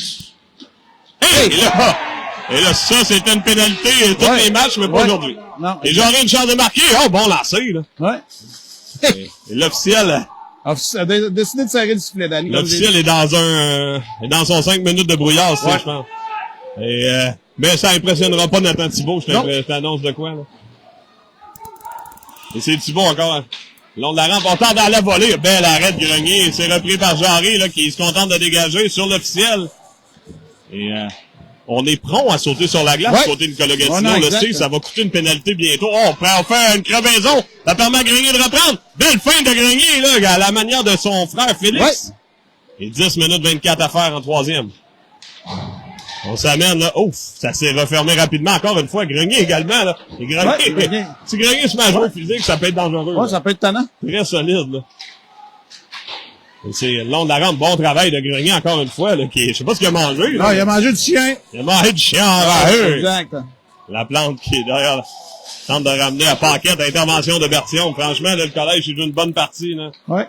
S2: Et là, ça, c'était une pénalité tous les matchs, mais pas aujourd'hui. Et Jarry une chance de marquer. Oh, bon lancer, là.
S3: Ouais.
S2: Et l'officiel
S3: a décidé de serrer le sifflet, Danny.
S2: L'officiel est dans son 5 minutes de brouillard, je pense. Et, mais ça impressionnera pas Nathan Thibault, je t'annonce de quoi, là. Et c'est Thibault encore, le long de la rampe. On tente dans la volée. Bel arrêt de Grenier. C'est repris par Jarry, là, qui se contente de dégager sur l'officiel. Et, on est prompt à sauter sur la glace, côté Nicolas Gatineau. Là, ça va coûter une pénalité bientôt. Oh, on fait une crevaison. Ça permet à Grenier de reprendre. Belle fin de Grenier, là, à la manière de son frère Félix. Et 10 minutes 24 à faire en troisième. On s'amène, là. Ouf, ça s'est refermé rapidement encore une fois. Grenier également, là. Et Grenier, si Grenier se met à jouer physique, ça peut être dangereux.
S3: Ouais, ça peut être tannant.
S2: Très solide, là. Et c'est le long de la rampe. Bon travail de Grenier encore une fois, là. Je sais pas ce qu'il a mangé, là.
S3: Non, il a mangé du chien.
S2: Il a mangé du chien en rageux.
S3: Exact.
S2: La plante qui est derrière, tente de ramener à Paquette, intervention de Bertillon. Franchement, là, le collège, il joue une bonne partie, là.
S3: Ouais.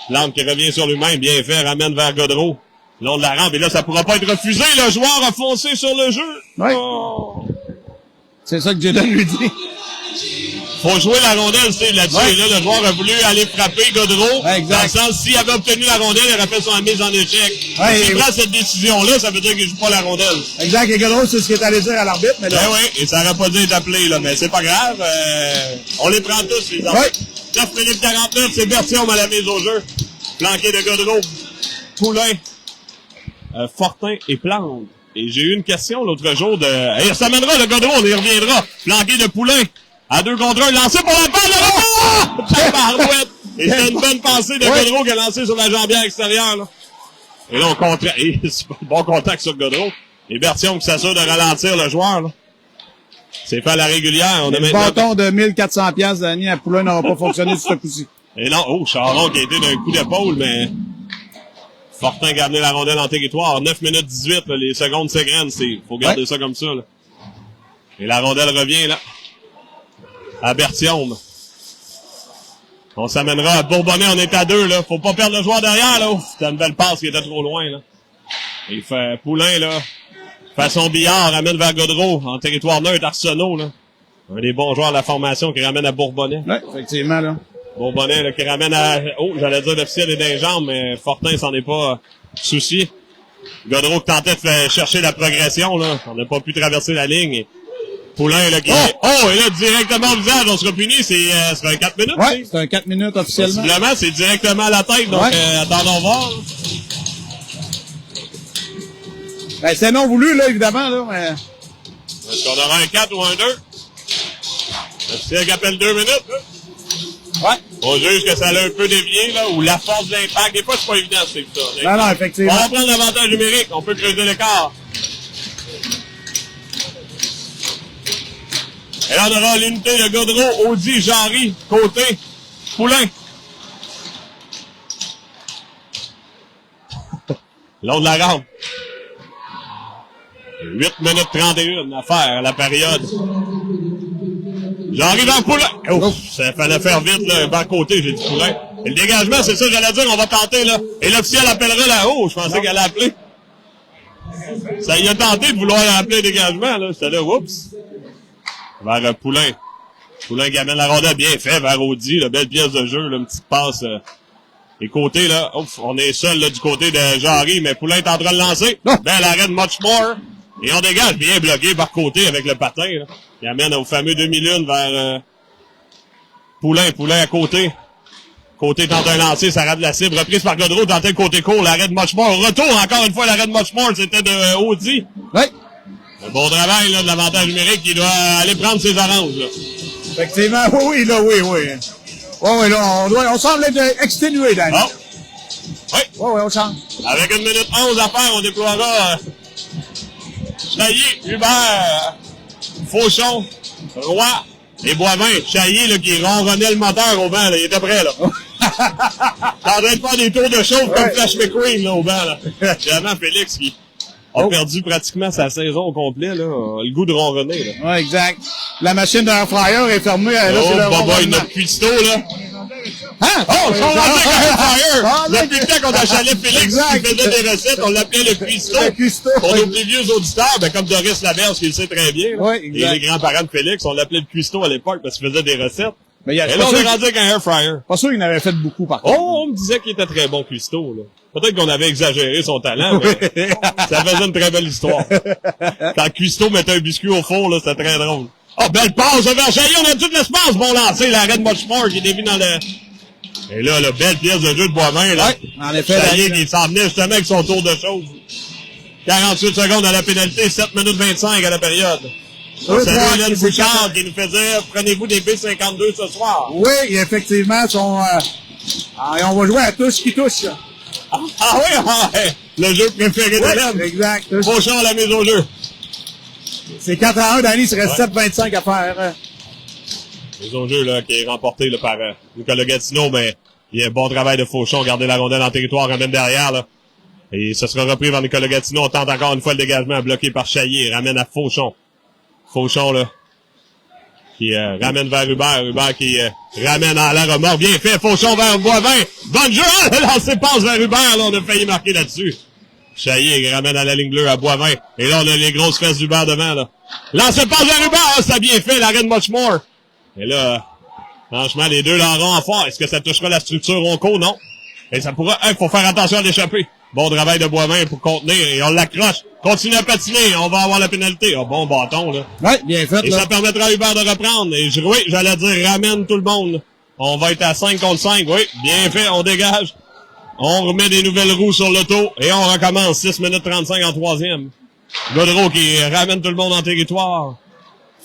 S2: Plante qui revient sur lui-même, bien fait, ramène vers Godreau. Le long de la rampe, et là, ça pourra pas être refusé. Le joueur a foncé sur le jeu.
S3: Oui.
S2: Oh.
S3: C'est ça que Jaden lui dit.
S2: Faut jouer la rondelle, c'est là-dessus. Et là, le joueur a voulu aller frapper Godreau.
S3: Exact.
S2: Dans le sens, s'il avait obtenu la rondelle, il aurait fait son mise en échec. S'il prend cette décision-là, ça veut dire qu'il joue pas la rondelle.
S3: Exact. Et Godreau, c'est ce qu'il est allé dire à l'arbitre, mais là.
S2: Ben oui, et ça aurait pas dû être appelé, là. Mais c'est pas grave. On les prend tous, les enfants. 9 minutes 49, c'est Bertillon à la mise au jeu. Flanqué de Godreau. Poulain. Fortin et Plante. Et j'ai eu une question l'autre jour de... Et ça mènera le Godreau, on y reviendra. Flanqué de Poulain. À 2 contre 1, lancé pour la balle, le Tabarouette! Et c'est une bonne pensée de Godreau qui a lancé sur la jambière extérieure, là. Et là, on contracte. Et c'est pas bon contact sur Godreau. Et Bertillon qui s'assure de ralentir le joueur, là. C'est fait à la régulière. On a
S3: le bâton de 1400 piastres d'année à Poulain n'aura pas fonctionné sur ce coup-ci.
S2: Et non, Charon qui a été d'un coup d'épaule, mais... Fortin qui a amené la rondelle en territoire. 9 minutes 18, là, les secondes s'égrènent. Faut garder ça comme ça, là. Et la rondelle revient, là. À Bertillon. On s'amènera à Bourbonnais, on est à 2, là. Faut pas perdre le joueur derrière, là. C'était une belle passe qui était trop loin, là. Il fait Poulain, là. Fait son billard, ramène vers Godreau, en territoire neutre, Arsenault, là. Un des bons joueurs de la formation qui ramène à Bourbonnais.
S3: Oui, effectivement, là.
S2: Bourbonnais, là, qui ramène à... Oh, j'allais dire l'officiel est dans les jambes, mais Fortin s'en est pas soucié. Godreau qui tentait de chercher la progression, là. On n'a pas pu traverser la ligne. Et Poulain, là, qui... Oh, et là, directement au visage, on sera puni, c'est un 4 minutes,
S3: ouais, c'est un 4 minutes officiellement.
S2: Possiblement, c'est directement à la tête, donc attendons voir.
S3: Ben, c'est non voulu, là, évidemment, là, mais...
S2: Est-ce qu'on aura un 4 ou un 2? L'officiel qui appelle 2 minutes, là.
S3: Ouais.
S2: On juge que ça a un peu dévié, là, ou la force de l'impact. Des fois, c'est pas évident, c'est ça.
S3: Non, effectivement.
S2: On va prendre l'avantage numérique, on peut creuser l'écart. Et là, on aura l'unité de Godreau, Audi, Jarry, côté, Poulain. Long de la rampe. 8 minutes 31 à faire à la période. J'arrive en Poulain. Oh, ça fallait faire vite, là, bas côté, j'ai dit Poulain. Et le dégagement, c'est ça, j'allais dire, on va tenter, là. Et l'officiel appellera là-haut, je pensais qu'elle allait appeler. Ça y a tenté de vouloir appeler le dégagement, là. C'était là, oups. Vers Poulain. Poulain qui amène la rondelle bien fait vers Audi, là, belle pièce de jeu, là, une petite passe. Et côté, là, ouf, on est seul, là, du côté de Jarry, mais Poulain est en train de lancer. Belle arrêt de Muchmore. Et on dégage, bien bloqué par côté avec le patin, là. Il amène au fameux demi-lune vers Poulain. Poulain à côté. Côté tente un lancer, ça rate la cible. Reprise par Godreau, tentait le côté court, l'arrêt de Muchmore. Retour, encore une fois, l'arrêt de Muchmore, c'était de Audi.
S3: Oui.
S2: Un bon travail, là, de l'avantage numérique qui doit aller prendre ses oranges, là.
S3: Effectivement, oui, là, oui. Oui, là, on semble être exténué, Danny.
S2: Oh. Oui.
S3: Oui, on semble.
S2: Avec 1 minute 11 à faire, on déploiera Chaillé, Hubert, Fauchon, Roy et Boivin. Chaillé, là, qui ronronnait le moteur au vent, là. Il était prêt, là. T'es en train de faire des tours de chauffe comme Flash McQueen, là, au vent, là. Vraiment, Félix qui a perdu pratiquement sa saison au complet, là. Le goût de ronronner, là.
S1: Ouais, exact. La machine d'air fryer est fermée. Là, c'est le
S2: boy, notre cuistot, là.
S1: Hein?
S2: Oh, on l'appelait Air Fryer! Depuis le temps qu'on a chalet Félix
S1: Exact.
S2: qui faisait des recettes, on l'appelait le cuistot.
S1: Le cuistot.
S2: Pour nos plus vieux auditeurs, ben, comme Doris Laberge, qui le sait très bien, là.
S1: Ouais,
S2: Et
S1: exact.
S2: les grands-parents de Félix, on l'appelait le cuistot à l'époque parce qu'il faisait des recettes.
S1: Mais il y a
S2: Et là, on est rendu avec un Air Fryer.
S1: pas sûr qu'il en avait fait beaucoup, par contre.
S2: Oh, on me disait qu'il était très bon cuistot, là. Peut-être qu'on avait exagéré son talent, mais ça faisait une très belle histoire. Quand Cuistot mettait un biscuit au four, là, c'était très drôle. Oh, belle passe vers Chaillot, on a tout l'espace, bon lancer, l'arrêt de Muchmore qui est dévié dans le... Et là, la belle pièce de jeu de Boivin, là.
S1: Ouais, en effet.
S2: Chaillot, il s'en venait justement avec son tour de chose. 48 secondes à la pénalité, 7 minutes 25 à la période. On salue Hélène Bouchard qui nous faisait « Prenez-vous des B52 ce soir ».
S1: Oui, effectivement, on va jouer à tous qui touche.
S2: Ah oui, le jeu préféré d'Hélène.
S1: Exact.
S2: Fauchon à la mise au jeu.
S1: C'est 4-1, Danny, il se reste 7-25 à faire.
S2: Mise au jeu là, qui est remporté là, par Nicolas Gatineau, mais il y a un bon travail de Fauchon, garder la rondelle en territoire, ramène derrière. Là. Et ce sera repris par Nicolas Gatineau. On tente encore une fois le dégagement bloqué par Chaillé. Ramène à Fauchon. Fauchon, là, qui ramène vers Hubert. Hubert qui ramène à la remorque. Bien fait. Fauchon vers Boivin. Bonne jeu. Lancé passe vers Hubert. Là, on a failli marquer là-dessus. Chaillé qui ramène à la ligne bleue à Boivin. Et là, on a les grosses fesses d'Hubert devant. Là. Lancé passe vers Hubert. Ça a bien fait. L'arrêt de Muchmore. Et là, franchement, les deux l'enront en fort. Est-ce que ça touchera la structure Ronco? Non. Et ça pourra... faut faire attention à l'échapper. Bon travail de Boivin pour contenir. Et on l'accroche. Continue à patiner. On va avoir la pénalité. Oh, bon bâton, là.
S1: Ouais, bien fait,
S2: Et
S1: là.
S2: ça permettra à Hubert de reprendre. Et oui, j'allais dire, ramène tout le monde. On va être à 5 contre 5. Oui, bien fait. On dégage. On remet des nouvelles roues sur l'auto. Et on recommence. 6 minutes 35 en troisième. Godreau qui ramène tout le monde en territoire.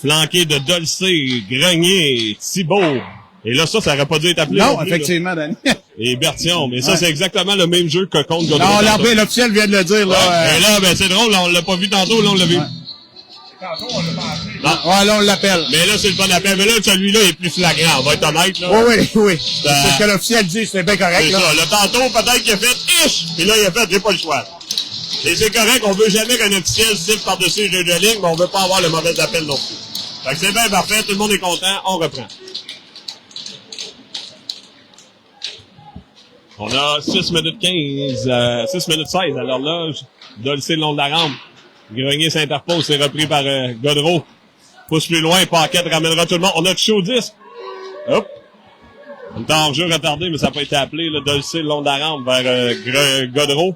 S2: Flanqué de Dolcé, Grenier, Thibault. Et là, ça aurait pas dû être appelé.
S1: Non, effectivement, Danny.
S2: Et Bertillon. Mais ça, c'est exactement le même jeu que contre Godreau.
S1: Non, l'officiel vient de le dire, là.
S2: Ouais. Et là, ben, c'est drôle, là, on l'a pas vu tantôt, là, on l'a vu.
S1: Ouais.
S3: Tantôt, on l'a pas appelé.
S2: Non.
S1: Ouais, là, on l'appelle.
S2: Mais là, c'est le bon appel. Mais là, celui-là est plus flagrant. On va être honnête, là.
S1: Oui. C'est ce que l'officiel dit, c'est bien correct,
S2: C'est
S1: là.
S2: ça. Le tantôt, peut-être qu'il a fait ish. Puis là, il a fait, j'ai pas le choix. Et c'est correct, on veut jamais qu'un officiel siffle par-dessus les jeux de ligne, mais on veut pas avoir le mauvais appel non plus. Fait que c'est bien parfait, tout le monde est content, on reprend. On a 6 minutes 15, 6 minutes 16 à l'horloge. Dolcé le long de la rampe. Grenier s'interpose, c'est repris par Godreau. Pousse plus loin, Paquette ramènera tout le monde. On a touché au disque. Hop. On est en jeu retardé, mais ça n'a pas été appelé. Là, Dolcé le long de la rampe vers Godreau.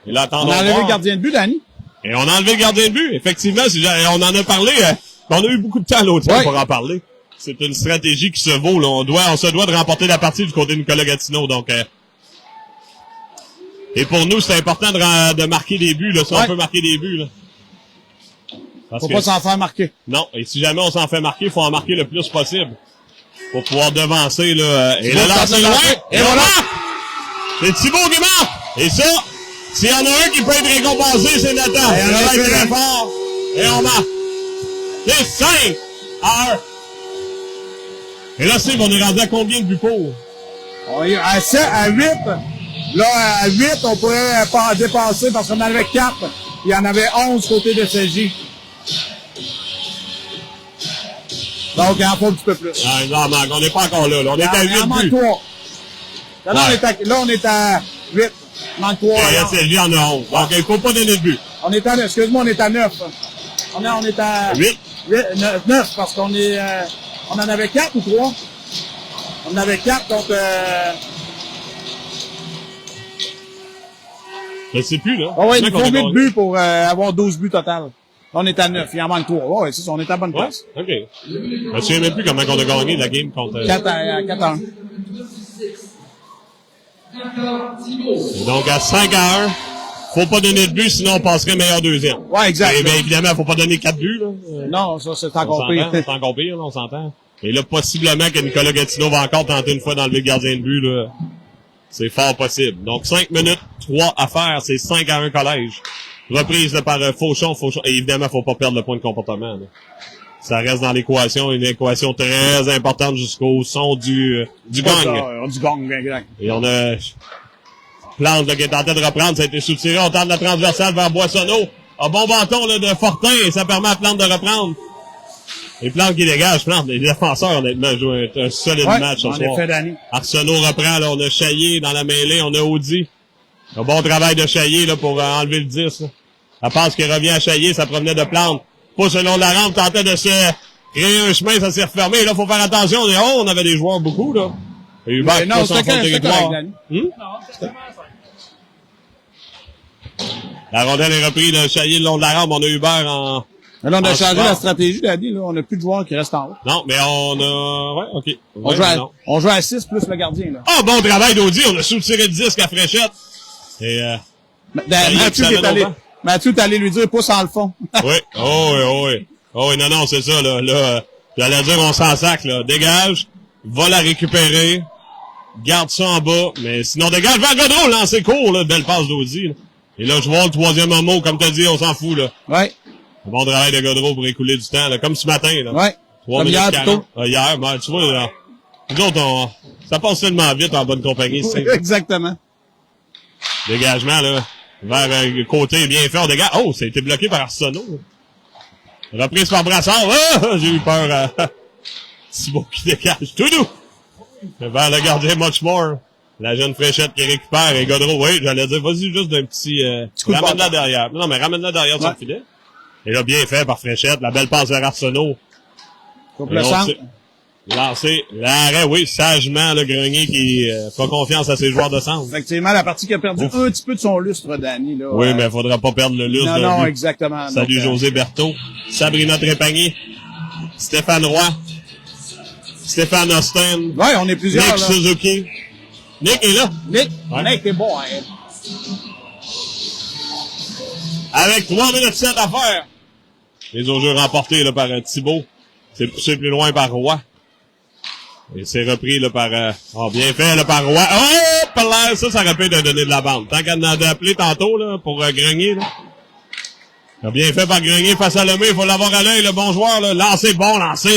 S2: Et là,
S1: On a enlevé le gardien de but, Danny.
S2: Et on a enlevé le gardien de but. Effectivement, on en a parlé. On a eu beaucoup de temps à l'automne pour en parler. C'est une stratégie qui se vaut. Là. On se doit de remporter la partie du côté de Nicolas Gatineau. Donc, et pour nous, c'est important de marquer des buts. Là, si on peut marquer des buts. Là.
S1: Faut pas s'en faire marquer.
S2: Non. Et si jamais on s'en fait marquer, il faut en marquer le plus possible. Pour pouvoir devancer. Là, et le lancer loin. Et voilà! C'est Thibault qui marque. Et ça, s'il y en a un qui peut être récompensé, c'est Nathan. Il travaille très fort. Et on marque. C'est 5 à 1. Et là, Steve, on est rendu à combien de buts pour?
S1: On est à 7, à 8. Là, à 8, on pourrait pas dépasser parce qu'on en avait 4. Il y en avait 11 côté de CJ. Donc, il en faut un petit peu plus.
S2: Ah, non, on n'est pas encore là. On est à 8 buts.
S1: Il en manque 3. Là, on est à 8. Il manque 3.
S2: Et là, CJ en a 11. Donc, il faut pas donner de but.
S1: On est à 9. Excuse-moi, on est à 9. On est à
S2: 8.
S1: 9 parce qu'on est... on en avait 4 ou 3? On en avait 4, donc...
S2: Je sais plus, là.
S1: Ah ouais, il faut 8 buts pour avoir 12 buts total. On est à 9, il en manque 3. Ouais, c'est ça, on est à bonne place.
S2: OK. Je me souviens même plus comment on a gagné la game contre...
S1: 4 à 1.
S2: Donc, à 5 à 1, faut pas donner de but, sinon on passerait meilleur deuxième.
S1: Ouais, exact.
S2: Et bien, évidemment, faut pas donner 4 buts, là.
S1: Non, ça, c'est encore pire.
S2: C'est encore pire, là, on s'entend. Et là, possiblement que Nicolas Gatineau va encore tenter une fois d'enlever le gardien de but, là. C'est fort possible. Donc, 5 minutes, 3 à faire, c'est 5 à 1 collège. Reprise là, par Fauchon. Et évidemment, faut pas perdre le point de comportement, là. Ça reste dans l'équation, une équation très importante jusqu'au son du gong.
S1: Du gong, exact.
S2: Et on a Plante là, qui est en train de reprendre, ça a été soutiré, on tente la transversale vers Boissonneau. Ah, bon bâton là, de Fortin et ça permet à Plante de reprendre. Et Plante qui dégage, Plante, les défenseurs honnêtement jouent un solide match ce soir. Arsenault reprend, là, on a Chaillé dans la mêlée, on a Audi. Un bon travail de Chaillé là, pour enlever le 10. Là. La passe qui revient à Chaillé, ça provenait de Plante. Pousse le long de la rampe, tentait de se créer un chemin, ça s'est refermé. Là, faut faire attention. On avait des joueurs beaucoup, là. Et Hubert qui passe en fond de territoire. La rondelle est reprise de Chaillé le long de la rampe. On a Hubert en...
S3: Mais là, on a changé la stratégie, Danny, là. On n'a plus de joueurs qui restent en haut.
S2: Non, mais on a... Ouais, OK.
S3: On joue à 6 plus le gardien, là.
S2: Ah, bon travail d'Audi. On a sous-tiré le disque à Fréchette. Et
S3: Mathieu, t'es allé lui dire, pousse en le fond.
S2: Oui. Oh, oui, non, c'est ça, là. Là, j'allais dire, on s'en sac, là. Dégage, va la récupérer, garde ça en bas, mais sinon, dégage vers Godreau, lancer court, là. Belle passe d'Audi, là. Et là, je vois le troisième mot, comme t'as dit, on s'en fout, là.
S3: Ouais.
S2: Bon travail de Godreau pour écouler du temps, là, comme ce matin, là.
S3: Ouais.
S2: 3
S3: comme hier, plutôt.
S2: Hier, ben, tu vois, là, nous autres, ça passe tellement vite en bonne compagnie, c'est.
S3: Exactement.
S2: Dégagement, là, vers le côté bien fait, on dégage. Oh, ça a été bloqué par Arsenault. Reprise par Brassard. Ah, j'ai eu peur. Thibault qui dégage. Tout doux. Vers le gardien Muchmore. La jeune Fréchette qui récupère. Et Godreau, oui, j'allais dire, vas-y juste d'un petit... ramène-la derrière. Non, mais ramène-la derrière sur le filet. Et là, bien fait par Fréchette. La belle passe vers Arsenault.
S3: Coupe le centre.
S2: Lancé. L'arrêt, oui, sagement, le Grenier qui fera confiance à ses joueurs de centre.
S3: Effectivement, la partie qui a perdu un petit peu de son lustre, Danny, là.
S2: Oui, mais il faudra pas perdre le lustre.
S3: Non, exactement.
S2: Salut donc, José Berthaud. Sabrina Trépanier. Stéphane Roy. Stéphane Austin.
S3: Ouais, on est plusieurs,
S2: Nick
S3: là.
S2: Suzuki. Nick est là.
S3: Nick est bon, hein.
S2: Avec 3 minutes 7 à faire. Les autres jeux remportés, là, par Thibault. C'est poussé plus loin par Roy. Et c'est repris là par bien fait là par Roy. Oh! Ça aurait pu de donner de la bande. Tant qu'elle en a appelé tantôt là, pour Grenier. Là. Bien fait par Grenier face à Lemay. Il faut l'avoir à l'œil, le bon joueur. Là. Lancer,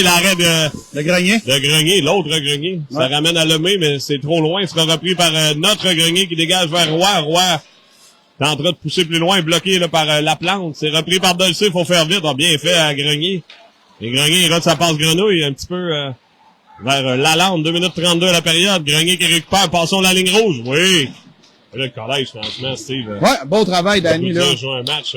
S2: l'arrêt de
S3: Grenier.
S2: De Grenier, l'autre Grenier. Ouais. Ça ramène à Lemay, mais c'est trop loin. Il sera repris par notre Grenier qui dégage vers Roy. Roy est en train de pousser plus loin, bloqué là, par Laplante. C'est repris par Dolcé. Il faut faire vite. Bien fait à Grenier. Et Grenier, il rate sa passe grenouille un petit peu... vers Lalande, 2 minutes 32 à la période. Grenier qui récupère, passons la ligne rouge. Oui. Là, le collège, franchement, Steve.
S3: Ouais, bon travail, Danny, là.
S2: Joue un match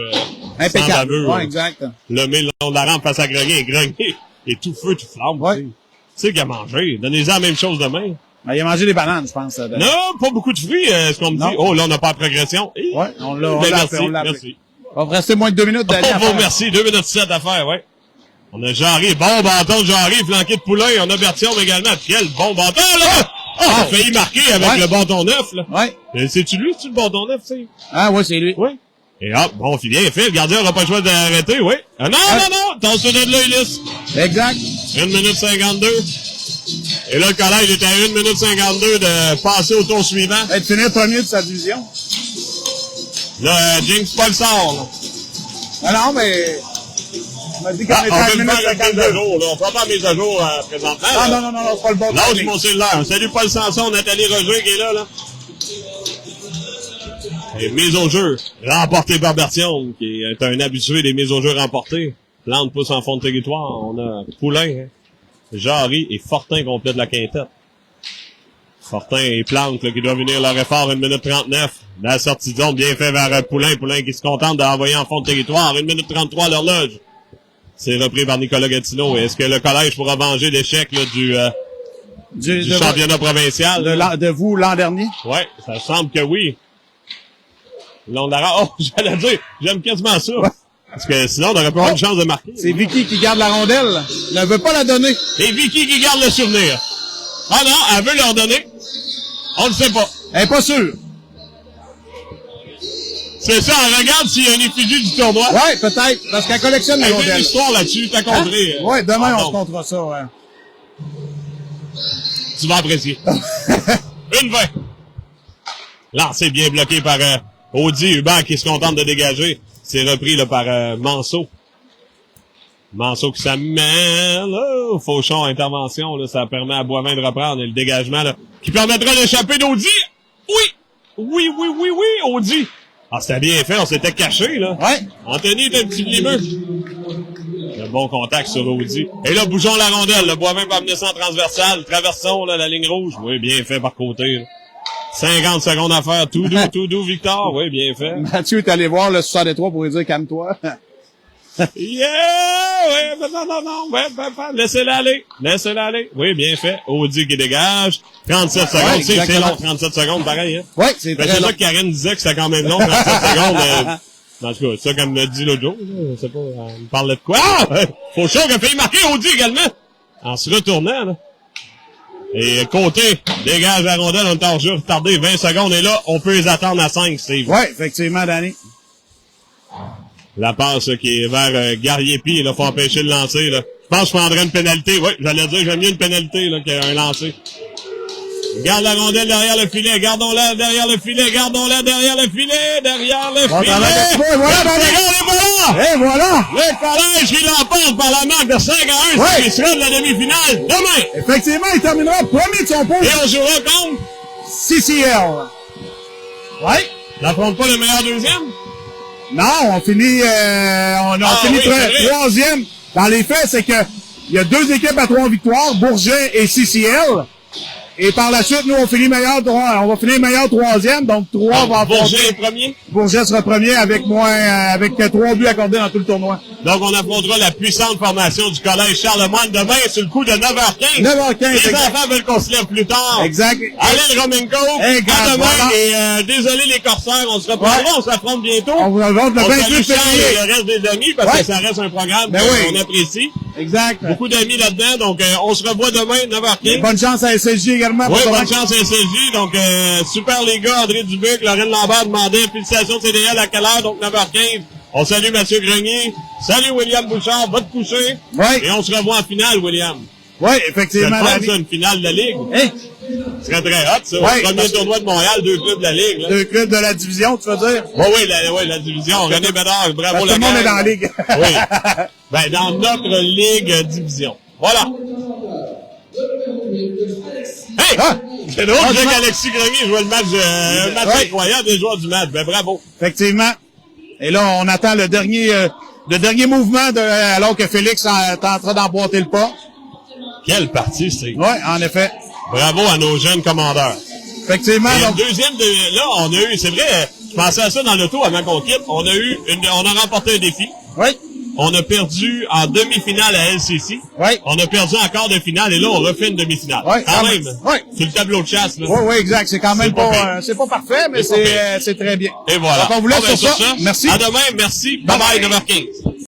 S3: impeccable.
S2: sans baveux.
S3: Ouais, exact.
S2: Le long de la rampe face à Grenier. Grenier est tout feu, tout flamme.
S3: Ouais.
S2: Tu sais qu'il a mangé. Donnez-en la même chose demain.
S3: Ben, il a mangé des bananes, je pense.
S2: Non, pas beaucoup de fruits, ce qu'on me dit. Oh, là, on n'a pas de progression.
S3: Ouais, on l'a fait.
S2: Merci.
S3: On va rester moins de 2 minutes, Danny.
S2: Merci. 2 minutes 7 à faire, ouais. On a Jarry, bon bâton de Jarry, flanqué de Poulain. On a Berthiaume également. Quel bon bâton, là! Oh, il a failli marquer avec le bâton neuf, là.
S3: Ouais.
S2: C'est-tu lui, c'est le bâton neuf, tu sais?
S3: Ah, ouais, c'est lui.
S2: Oui. Et hop, bon, bien fait. Le gardien n'aura pas le choix d'arrêter, oui. Ah, non, ton sonnet de là, Ulysse.
S3: Exact.
S2: 1 minute 52. Et là, le collège était à 1 minute 52 de passer au tour suivant.
S3: Être fini premier de sa division.
S2: Là, James Paul sort, là.
S3: Non, mais... On m'a dit qu'on était à 1 minute 52.
S2: On fait pas mise à jour présentement.
S3: Ah, non, c'est pas le bon.
S2: Lâche mon cellulaire. Salut Paul Sanson, Nathalie Roger qui est là. Et mise au jeu, remportée par Berthiaume, qui est un habitué des mises au jeu remportées. Plante pousse en fond de territoire. On a Poulain, Jarry et Fortin complète la quintette. Fortin et Plante là, qui doivent venir leur effort 1 minute 39. La sortie de zone bien fait vers Poulain. Poulain qui se contente d'envoyer en fond de territoire. 1 minute 33 l'horloge. C'est repris par Nicolas Gatineau. Est-ce que le collège pourra venger l'échec là, du championnat provincial?
S3: De vous l'an dernier?
S2: Ouais, ça semble que oui. Là, j'allais dire, j'aime quasiment ça. Ouais. Parce que sinon, on aurait pas une chance de marquer.
S3: C'est Vicky qui garde la rondelle. Elle ne veut pas la donner.
S2: C'est Vicky qui garde le souvenir. Ah non, elle veut leur donner. On le sait pas.
S3: Elle est pas sûre.
S2: C'est ça, on regarde s'il y a une effigie du tournoi.
S3: Ouais, peut-être, parce qu'elle collectionne les rondelles.
S2: Il y a une histoire là-dessus, t'as compris.
S3: Ouais, demain, on se comptera ça, ouais.
S2: Tu vas apprécier. 1-20. Lancé bien bloqué par Audi. Hubert qui se contente de dégager. C'est repris là, par Manceau. Manceau qui s'amène. Fauchon, intervention. Là, ça permet à Boivin de reprendre. Et le dégagement là, qui permettra d'échapper d'Audi. Oui, Audi. Ah, c'était bien fait, on s'était caché, là.
S3: Ouais.
S2: Anthony est un petit blimeux. Un bon contact sur Audi. Et là, bougeons la rondelle. Le Boivin peut amener ça en transversal. Traversons, là, la ligne rouge. Oui, bien fait par côté, là. 50 secondes à faire. Tout doux, Victor. Oui, bien fait.
S3: Mathieu est allé voir le 63 pour lui dire calme-toi.
S2: Yeah! Ouais, non. Ouais, laissez-la aller. Laissez-la aller. Oui, bien fait. Audi qui dégage. 37 secondes.
S3: Ouais,
S2: C'est long, 37 secondes, pareil, hein.
S3: Oui, c'est
S2: Ben,
S3: très
S2: c'est
S3: long.
S2: ça que Karine disait que c'était quand même long, 37 secondes. En tout cas, ça, comme me dit l'autre jour, je sais pas, elle me parlait de quoi. Ah! Fauchon qui a failli marquer Audi également. En se retournant, là. Et Côté dégage la rondelle, on est en jeu retardé 20 secondes, et là, on peut les attendre à 5, Steve.
S3: Oui, effectivement, Danny.
S2: La passe qui est vers Gariepi, là, faut empêcher le lancer, là. Je pense que je prendrais une pénalité. Oui, j'allais dire, j'aime mieux une pénalité, là, qu'un lancer. Garde la rondelle derrière le filet, gardons-la derrière le filet, gardons-la derrière le filet, derrière le
S3: Bon,
S2: filet.
S3: voilà, Danny.
S2: Et voilà!
S3: Et voilà!
S2: Le collège qui l'emporte par la marque de 5-1,
S3: Ouais.
S2: qui sera de la demi-finale demain.
S3: Effectivement, il terminera premier de son pot.
S2: Et on jouera contre.
S3: CCL. Oui.
S2: N'affronte pas le meilleur deuxième.
S3: Non, on finit,
S2: oui, c'est vrai.
S3: troisième. Dans les faits, c'est que il y a 2 équipes à 3 victoires, Bourget et CCL. Et par la suite, nous, on va finir meilleur troisième, donc 3 va affronter.
S2: Bourget est premier.
S3: Bourget sera premier avec avec 3 buts accordés dans tout le tournoi.
S2: Donc, on affrontera la puissante formation du collège Charlemagne demain sur le coup de 9h15.
S3: 9h15,
S2: Les
S3: exact.
S2: enfants veulent qu'on se lève plus tard.
S3: Exact.
S2: Allez, Romenko.
S3: Exact,
S2: À demain.
S3: voilà.
S2: Et désolé les corsaires, on se reprendra,
S3: Ouais.
S2: on s'affronte bientôt.
S3: On vous invente le
S2: On
S3: 28
S2: salue Charles
S3: février.
S2: et le reste des amis parce
S3: Ouais.
S2: que ça reste un programme
S3: Ben
S2: qu'on
S3: oui.
S2: apprécie.
S3: Exact.
S2: Beaucoup d'amis là-dedans, donc on se revoit demain, 9h15.
S3: Bonne chance à SSJ également.
S2: Oui,
S3: pour
S2: bonne
S3: demain.
S2: chance à SSJ. Donc, super les gars, André Dubuc, Lorraine Lambert demandait félicitations CDL à quelle heure, donc 9h15. On salue Mathieu Grenier. Salut William Bouchard, va te coucher.
S3: Oui.
S2: Et on se revoit en finale, William.
S3: Oui,
S2: C'est
S3: effectivement.
S2: le fun,
S3: Danny.
S2: ça, une finale de la Ligue.
S3: Hey,
S2: Ce serait très hot, ça.
S3: Ouais,
S2: Premier
S3: parce que-
S2: tournoi de Montréal, 2 clubs de la Ligue. Là.
S3: 2 clubs de la division, tu veux dire?
S2: Oui, la division. René Bédard, bravo
S3: Parce que
S2: la
S3: tout le monde
S2: gang.
S3: est dans la ligue.
S2: Oui. Ben, dans notre Ligue division. Voilà. Hey!
S3: Ah!
S2: C'est drôle
S3: Ah,
S2: que
S3: dimanche.
S2: Alexis Grenier jouait le match, un match
S3: Ouais.
S2: incroyable des joueurs du match. Ben, bravo.
S3: Effectivement. Et là, on attend le dernier mouvement alors que Félix est en train d'emboîter le pas.
S2: Quelle partie, c'est.
S3: Oui, en effet.
S2: Bravo à nos jeunes commandeurs.
S3: Effectivement.
S2: Et
S3: Donc,
S2: le deuxième là, on a eu, c'est vrai, je pensais à ça dans l'auto avant qu'on quitte, on a remporté un défi.
S3: oui,
S2: On a perdu en demi-finale à LCC.
S3: oui.
S2: On a perdu en quart de finale et là, on refait une demi-finale.
S3: Ouais,
S2: quand
S3: quand
S2: même.
S3: même. Ouais.
S2: Sur le tableau de chasse, là.
S3: Oui, oui, exact. C'est quand même
S2: C'est pas
S3: pas, c'est pas parfait, mais
S2: C'est pas pire.
S3: c'est très bien.
S2: Et voilà.
S3: Donc, on vous laisse
S2: Bon, ben,
S3: sur ça. Merci.
S2: À demain, merci. Bye bye, 9h15.